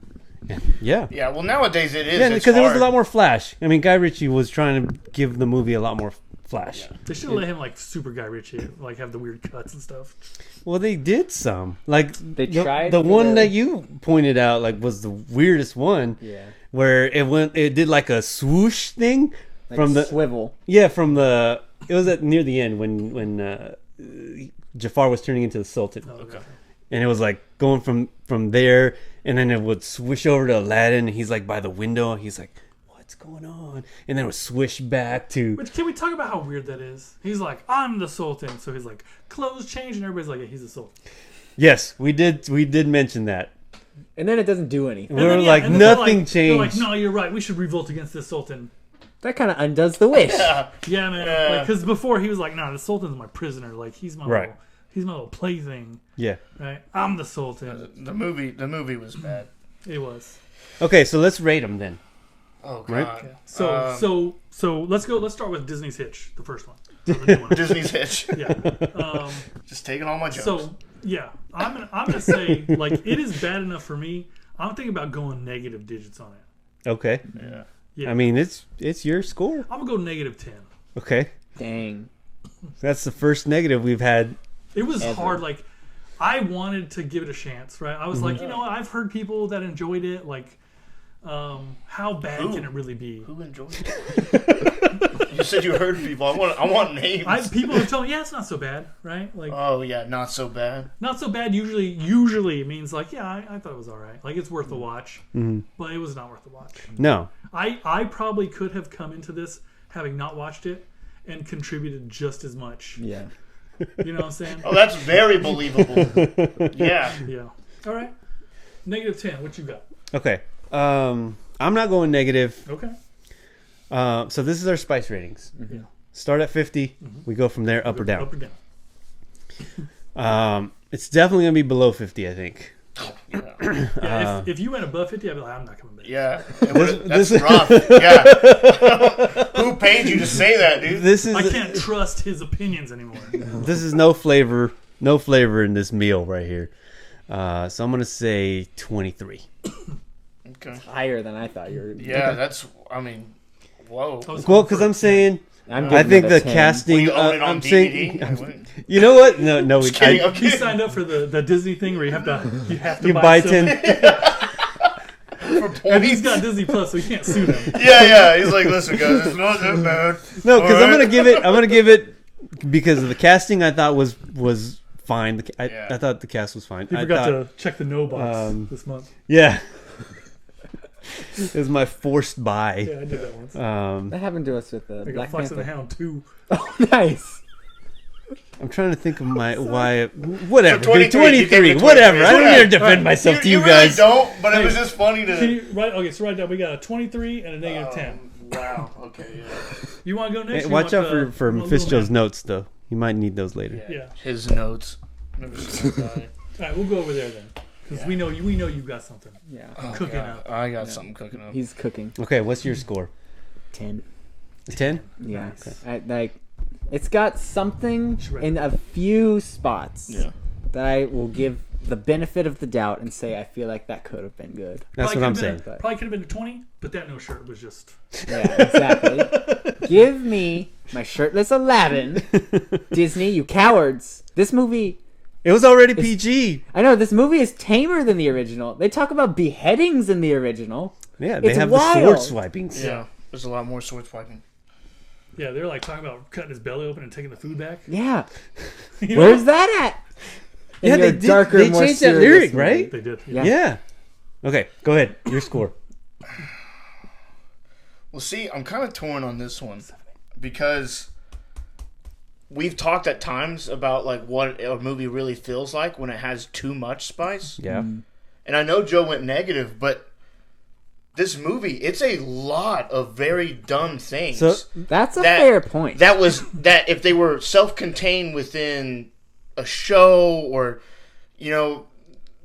with. Yeah. Yeah. Well, nowadays it is. Yeah, it's because it was a hard. lot more flash. I mean, Guy Ritchie was trying to give the movie a lot more flash. They should have let him like Super Guy Ritchie, like have the weird cuts and stuff. Well, they did some. Like They tried the for one the- that you pointed out, like, was the weirdest one. Yeah. Where it did like a swoosh thing Like from the swivel. it was at near the end when Jafar was turning into the Sultan, Okay. and it was like going from there, and then it would swish over to Aladdin, and he's like by the window, and he's like, what's going on? And then it would swish back to Which can we talk about how weird that is? He's like, I'm the Sultan, so he's like, clothes change, and everybody's like, yeah, he's the Sultan. yes, we did mention that. And then it doesn't do anything. We're like, and then they're nothing like, They're like, changed. no, you're right. We should revolt against this Sultan. That kind of undoes the wish. Yeah, man. Because before he was like, nah, the Sultan's my prisoner. Like he's my Right. he's my little plaything. Yeah. Right? I'm the Sultan. The movie was bad. It was. Okay, so let's rate them then. Oh god. Right. Okay. So let's go. Let's start with Disney's Hitch, the first one. So the new one. Disney's Hitch. Yeah. Just taking all my jokes. So yeah, I'm gonna say like it is bad enough for me. I'm thinking about going negative digits on it. Okay. yeah. Yeah. I mean, it's your score. I'm gonna go -10. Okay. Dang. That's the first negative we've had. It was Ever. hard. Like, I wanted to give it a chance, right? I was like, you know what? I've heard people that enjoyed it. Like, how bad can it really be? Who enjoyed it? You said you heard people. I want names. People are telling, yeah, it's not so bad, right? Like, Oh yeah, not so bad. not so bad. Usually means like, yeah, I thought it was all right. Like, it's worth a watch, but it was not worth a watch. No. I probably could have come into this having not watched it and contributed just as much. Yeah. You know what I'm saying? Oh, that's very believable. Yeah. Yeah. All right. -10. What you got? Okay. I'm not going negative. Okay. So this is our spice ratings. Yeah. Start at 50. We go from there up or down. Up or down. It's definitely gonna be below 50, I think. Yeah, if you went above 50, I'd be like, I'm not coming back. Yeah. That's rough. Yeah. Who paid you to say that, dude? This is I can't trust his opinions anymore. this is no flavor in this meal right here. So I'm gonna say 23. Okay. Higher than I thought you were. Yeah, that's. I mean, whoa. Well, because I'm saying I'm I giving think it the a 10. casting. We own it on I'm DVD. saying, you know what? No, Just kidding. I'm He kidding. signed up for the Disney thing where you have to you buy buy stuff. 10. For And he's points. got Disney Plus, so you can't sue them. Yeah. He's like, listen, guys, it's not that bad. No, because All right. I'm gonna give it because of the casting. I thought was fine. Yeah. I thought the cast was fine. You I forgot thought, to check the no box this month. Yeah. It was my forced buy. Yeah, I did that once. That happened to us with the I got Black Fox and the Panther. Hound 2. Oh, nice. I'm trying to think of why. Whatever. So 23, 23. you gave it 23. Whatever. I don't Yeah. need to defend myself to you really guys. don't, but it was Hey, just funny Can to. you, okay, so right now we got a 23 and a -10. Wow. Okay. Yeah. You want to go next? Hey, or you watch want, out you for want Fitzgerald's Little notes, though. You might need those later. Yeah. His notes. Never seen that guy. Man? All right, we'll go over there then. Because we know you got something. Yeah. Oh, Cooking God. up. I got something cooking up. He's cooking. Okay, what's your score? 10. 10? Yeah. Okay. It's got something Sure. in a few spots Yeah. that I will give the benefit of the doubt and say I feel like that could have been good. That's Probably what I'm could've saying. been probably could have been a 20, but that no shirt was just. Yeah, exactly. Give me my shirtless Aladdin. Disney, you cowards. This movie, It was already PG. I know, this movie is tamer than the original. They talk about beheadings in the original. Yeah, they It's have wild. the sword swipings. Yeah. There's a lot more sword swiping. Yeah, they're like talking about cutting his belly open and taking the food back. Yeah. You know? Where's that at? In Yeah, your they did. darker, They more changed that serious lyric, movie. right? They did. Yeah. Yeah. Okay, go ahead. Your score. Well, see, I'm kind of torn on this one because we've talked at times about like what a movie really feels like when it has too much spice. Yeah. And I know Joe went negative, but this movie, it's a lot of very dumb things. So That's a That- fair point. that if they were self-contained within a show or, you know,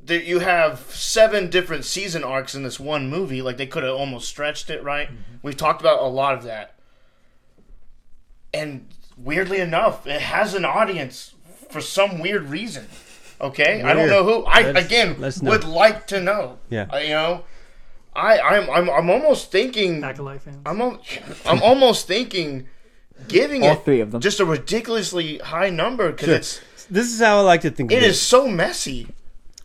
that you have 7 different season arcs in this one movie, like they could have almost stretched it, right? We've talked about a lot of that. And weirdly enough, it has an audience for some weird reason. Okay? I don't Weird. know who. Let's know. Would like to know. Yeah. You know, I'm almost thinking Acolyte fans. I'm almost thinking giving All it 3 of them. just a ridiculously high number because Sure. This is how I like to think of it it. is so messy.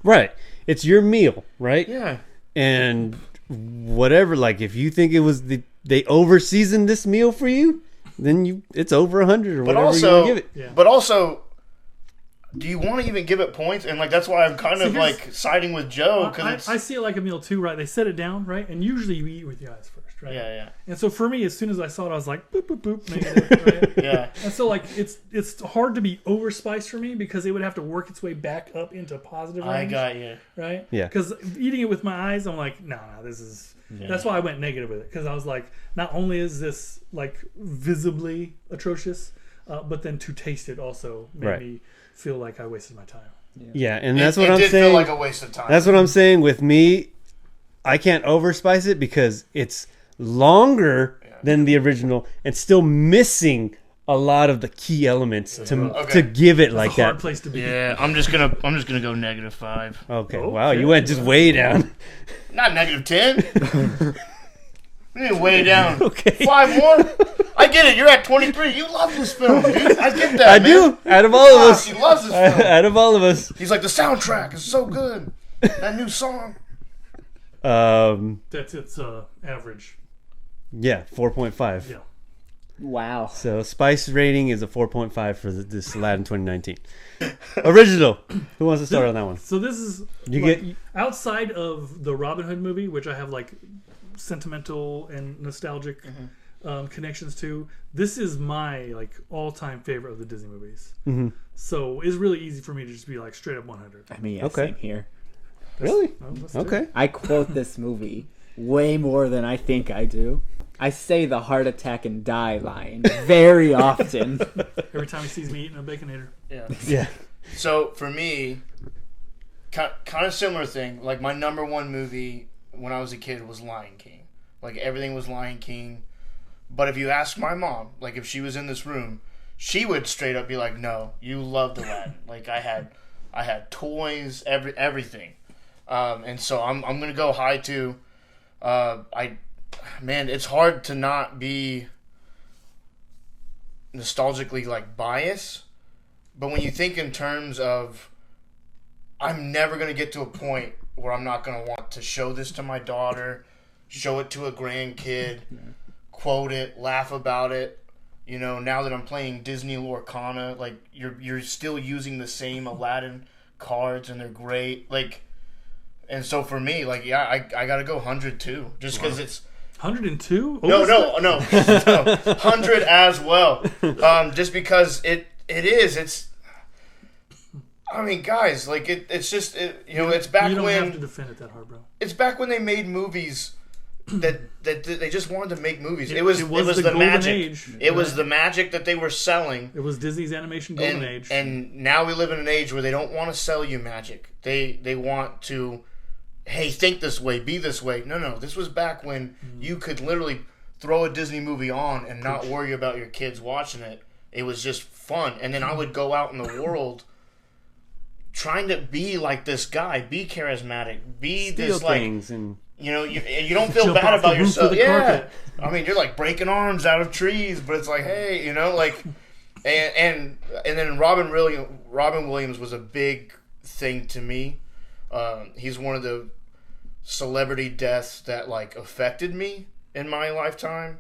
Right. It's your meal, right? Yeah. And whatever, like if you think it was they over seasoned this meal for you, then it's over 100 or But whatever you also, want to give it. Yeah. but also, do you want to even give it points? And like that's why I'm kind See, of here's- like siding with Joe because I see it like a meal too, right? They set it down, right? And usually you eat with your eyes first, right? yeah. And so for me, as soon as I saw it, I was like, boop, boop, boop, negative, right? Yeah. And so like it's hard to be overspiced for me because it would have to work its way back up into positive range, I got you. right? Yeah. Because eating it with my eyes, I'm like, no, this is. That's why I went negative with it because I was like, not only is this like visibly atrocious, but then to taste it also made Right. me feel like I wasted my time. Yeah, and that's what it I'm did saying. feel like a waste of time. That's what I'm saying with me. I can't overspice it because it's longer than the original and still missing a lot of the key elements to give it like It's a hard that. place to be. Yeah, I'm just gonna go -5. Okay, Okay. wow, you went just way down. Not -10. We need to weigh down. Okay. 5 more? I get it. You're at 23. You love this film, dude. I get that, I man. do. Out of all of us. He loves this film. Out of all of us. He's like, the soundtrack is so good. That new song. That's its average. Yeah, 4.5. Yeah. Wow. So Spice rating is a 4.5 for this Aladdin 2019. Original. Who wants to start on that one? So this is outside of the Robin Hood movie, which I have like sentimental and nostalgic connections to. This is my like all-time favorite of the Disney movies. Mm-hmm. So it's really easy for me to just be like straight up 100. I mean, yeah, Okay. same here. Really? Let's Okay. do it. I quote this movie way more than I think I do. I say the heart attack and die line very often. Every time he sees me eating a Baconator. Yeah. Yeah. So for me, kind of similar thing. Like my number one movie when I was a kid was Lion King. Like everything was Lion King. But if you ask my mom, like if she was in this room, she would straight up be like, "No, you loved Aladdin." Like I had toys, everything. And so I'm gonna go high too. Man, it's hard to not be nostalgically like biased, but when you think in terms of, I'm never gonna get to a point where I'm not gonna want to show this to my daughter, show it to a grandkid, quote it, laugh about it. You know, now that I'm playing Disney Lorcana, like you're still using the same Aladdin cards and they're great. Like, and so for me, like, yeah, I gotta go 100 too, just because it's 102? no, 100 as well. Just because it's. I mean, guys, like it's just it's back you don't when have to defend it that hard, bro. it's back when they made movies that they just wanted to make movies. It was was the the golden magic. age. It was the magic that they were selling. It was Disney's animation golden age. And now we live in an age where they don't want to sell you magic. They want to, hey, think this way, be this way. No, this was back when you could literally throw a Disney movie on and not worry about your kids watching it. It was just fun. And then I would go out in the world trying to be like this guy, be charismatic, be Steal this like things and you don't feel Jump bad off the about roof yourself. of the Yeah, carpet. I mean you're like breaking arms out of trees, but it's like hey, like, and then Robin Williams was a big thing to me. He's one of the celebrity deaths that like affected me in my lifetime.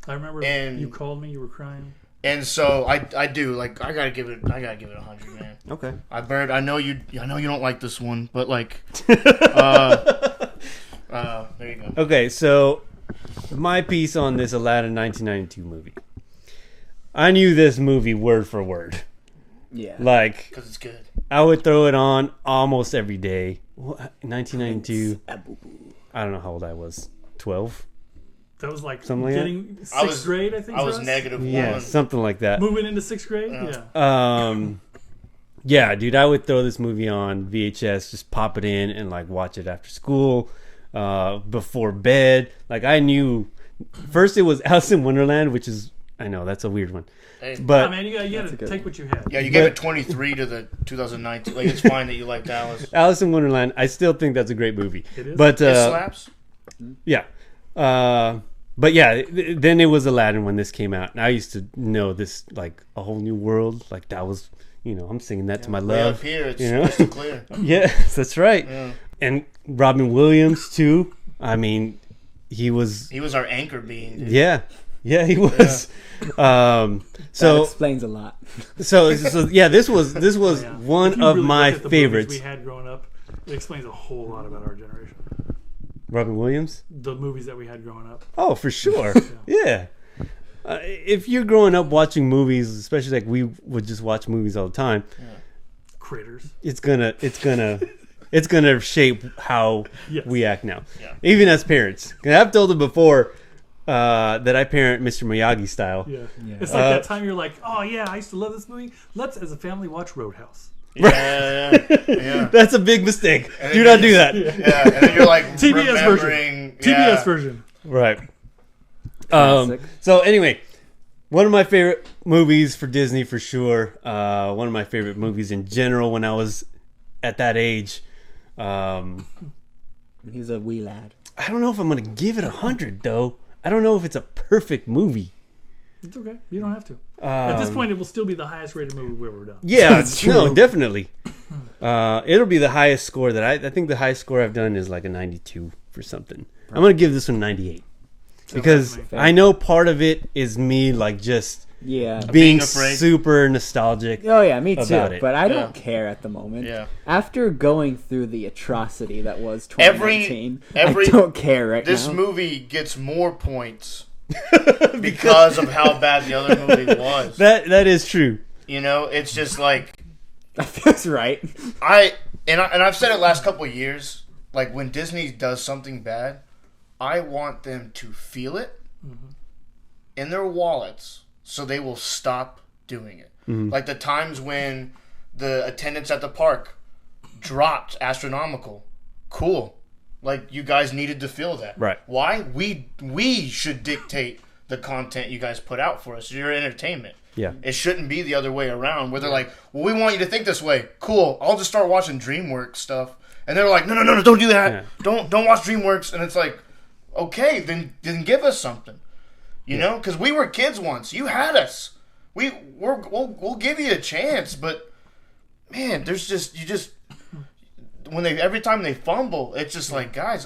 I remember and- you called me, you were crying. And so I do like I gotta give it 100, man. okay. I know you don't like this one, but like there you go. Okay, so my piece on this Aladdin 1992 movie. I knew this movie word for word. Yeah. Like, Because it's good. I would throw it on almost every day. 1992. I don't know how old I was. 12? That was like Something like getting sixth grade, I think. I for was us. negative Yeah, one. something like that. Moving into sixth grade? Yeah. Yeah, dude, I would throw this movie on VHS, just pop it in and like watch it after school, before bed. Like I knew, first it was Alice in Wonderland, which is, I know that's a weird one, Hey. but Man, you gotta good take what you had. Yeah, you gave it 23 to the 2019. Like it's fine that you liked Alice. Alice in Wonderland, I still think that's a great movie. It is. But It slaps. yeah, but yeah, then it was Aladdin when this came out, and I used to know this like a whole new world. Like that was, I'm singing that to my Way up love. here, it's you know? crystal clear. Yes, that's right. Yeah. And Robin Williams too. I mean, he was. He was our anchor being. Dude. Yeah, he was. That So explains a lot. so yeah, this was Yeah. one If you of really my look at the favorites. movies we had growing up, it explains a whole lot about our generation. Robin Williams. The movies that we had growing up. Oh, for sure. Yeah. If you're growing up watching movies, especially like we would just watch movies all the time, Critters. it's gonna shape how Yes. we act now, Yeah. even as parents. 'Cause I've told them before that I parent Mr. Miyagi style. Yeah. Yeah. It's like that time you're like, oh yeah, I used to love this movie. Let's, as a family, watch Roadhouse. Yeah. That's a big mistake. And Do then not do that. Yeah, and then you're like TBS version. remembering. TBS version. Right. Classic. So anyway, one of my favorite movies for Disney for sure. One of my favorite movies in general when I was at that age. He's a wee lad. I don't know if I'm gonna give it 100 though. I don't know if it's a perfect movie. It's okay. You don't have to. At this point, it will still be the highest rated movie we've ever done. Yeah, no, definitely. It'll be the highest score that I think the highest score I've done is like a 92 for something. I'm gonna give this one 98 because I know part of it is me like just being super nostalgic. Oh yeah, me too. About it. But I don't care at the moment. Yeah. After going through the atrocity that was 2019, I every don't care right now. This movie gets more points because of how bad the other movie was. That is true. You know, it's just like That feels right. I've said it last couple of years. Like when Disney does something bad, I want them to feel it in their wallets, so they will stop doing it. Like the times when the attendance at the park dropped astronomical. Cool. Like you guys needed to feel that. Right. Why? We should dictate the content you guys put out for us. Your entertainment. Yeah. It shouldn't be the other way around where they're like, well, we want you to think this way. Cool. I'll just start watching DreamWorks stuff. And they're like, no, don't do that. Yeah. Don't watch DreamWorks. And it's like, okay, then give us something. You know? Because we were kids once. You had us. We'll give you a chance. But, man, every time they fumble, it's just like, guys,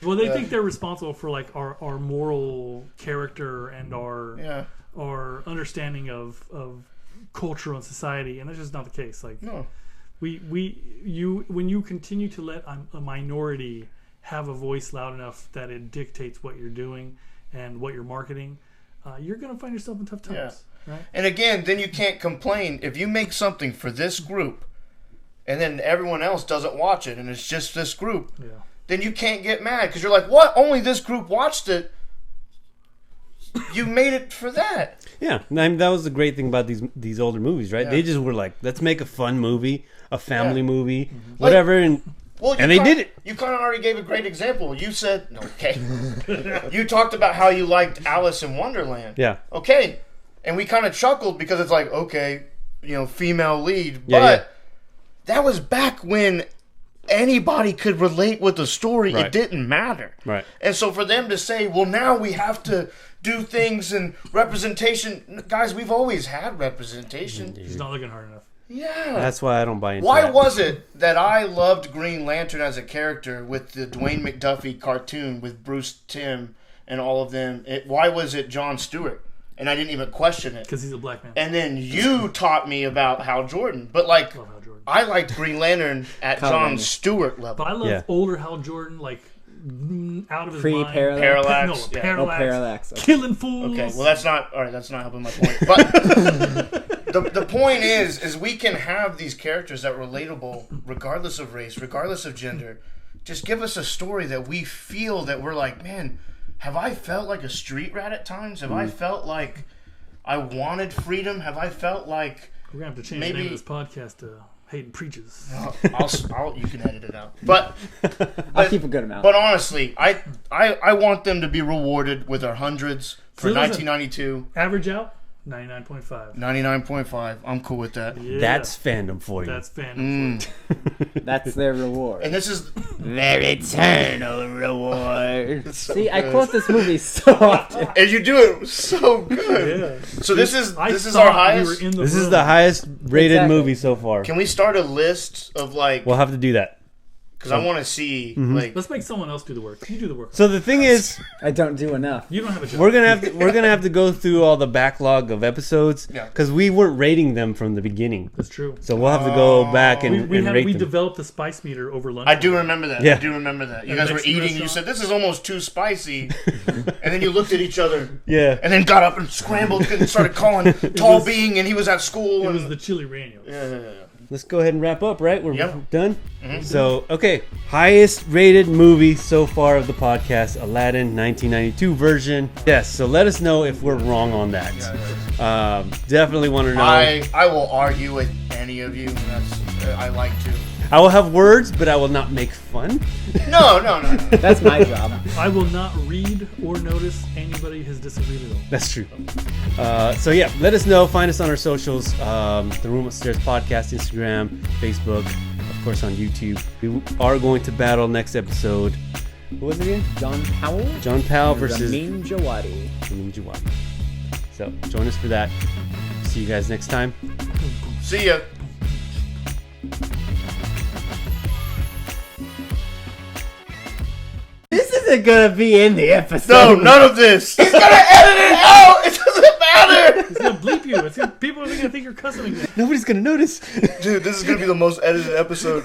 Well, they think they're responsible for like our moral character and our understanding of culture and society, and that's just not the case. Like, no. When you continue to let a minority have a voice loud enough that it dictates what you're doing and what you're marketing, you're going to find yourself in tough times. Right? And again, then you can't complain if you make something for this group and then everyone else doesn't watch it and it's just this group. Yeah. Then you can't get mad because you're like, what? Only this group watched it. You made it for that. Yeah, I mean, that was the great thing about these older movies, right? Yeah. They just were like, let's make a fun movie, a family movie, whatever, and they did it. You kind of already gave a great example. You said, okay. You talked about how you liked Alice in Wonderland. Yeah. Okay. And we kind of chuckled because it's like, okay, female lead. But that was back when anybody could relate with the story. Right. It didn't matter. Right. And so for them to say, well, now we have to do things and representation. Guys, we've always had representation. She's not looking hard enough. Yeah. That's why I don't buy into Why that. was it that I loved Green Lantern as a character with the Dwayne McDuffie cartoon with Bruce Timm and all of them? Why was it Jon Stewart? And I didn't even question it. Because he's a black man. And then you taught me about Hal Jordan. But like, Love Hal Jordan. I liked Green Lantern at Jon Stewart level. But I love older Hal Jordan, like out of his mind. Parallax. Parallax. Okay. Killing fools. Okay, well that's not helping my point. But the point is we can have these characters that are relatable regardless of race, regardless of gender. Just give us a story that we feel that we're like, man, have I felt like a street rat at times? Have I felt like I wanted freedom? Have I felt like we're gonna have to change the name of this podcast to Hayden Preaches. You can edit it out. But I'll keep a good amount. But honestly, I want them to be rewarded with our hundreds for 1992. Average out 99.5. 99.5. I'm cool with that. Yeah. That's fandom for you. That's fandom for you. That's their reward. And this is their eternal reward. See, I quote this movie so often. And you do it so good. Yeah. So this is our highest. This is the highest rated movie so far. Can we start a list of like? We'll have to do that. Because I want to see like. Let's make someone else do the work. You do the work. So the thing is, I don't do enough. You don't have a job. We're gonna have to go through all the backlog of episodes because we weren't rating them from the beginning. That's true. So we'll have to go back and rate them. We developed the spice meter over lunch. I do remember that. Yeah. I do remember that. You guys were eating. And you said this is almost too spicy, and then you looked at each other. Yeah. And then got up and scrambled and started calling Tall Being, and he was at school. It was the chili raño. Yeah. Let's go ahead and wrap up, right? We're done? Mm-hmm. So, okay. Highest rated movie so far of the podcast, Aladdin 1992 version. Yes, so let us know if we're wrong on that. Definitely want to know. I will argue with any of you. I like to. I will have words, but I will not make fun. No. That's my job. I will not read or notice anybody has disagreed at all. That's true. So yeah, let us know. Find us on our socials. The Room Upstairs Podcast, Instagram, Facebook, of course on YouTube. We are going to battle next episode. Who was it again? John Powell. John Powell versus Ramin Djawadi. Ramin Djawadi. So join us for that. See you guys next time. See ya. This isn't gonna be in the episode. No, none of this. He's gonna edit it out. It doesn't matter. It's gonna bleep you. People are gonna think you're cussing again. Nobody's gonna notice. Dude, this is gonna be the most edited episode.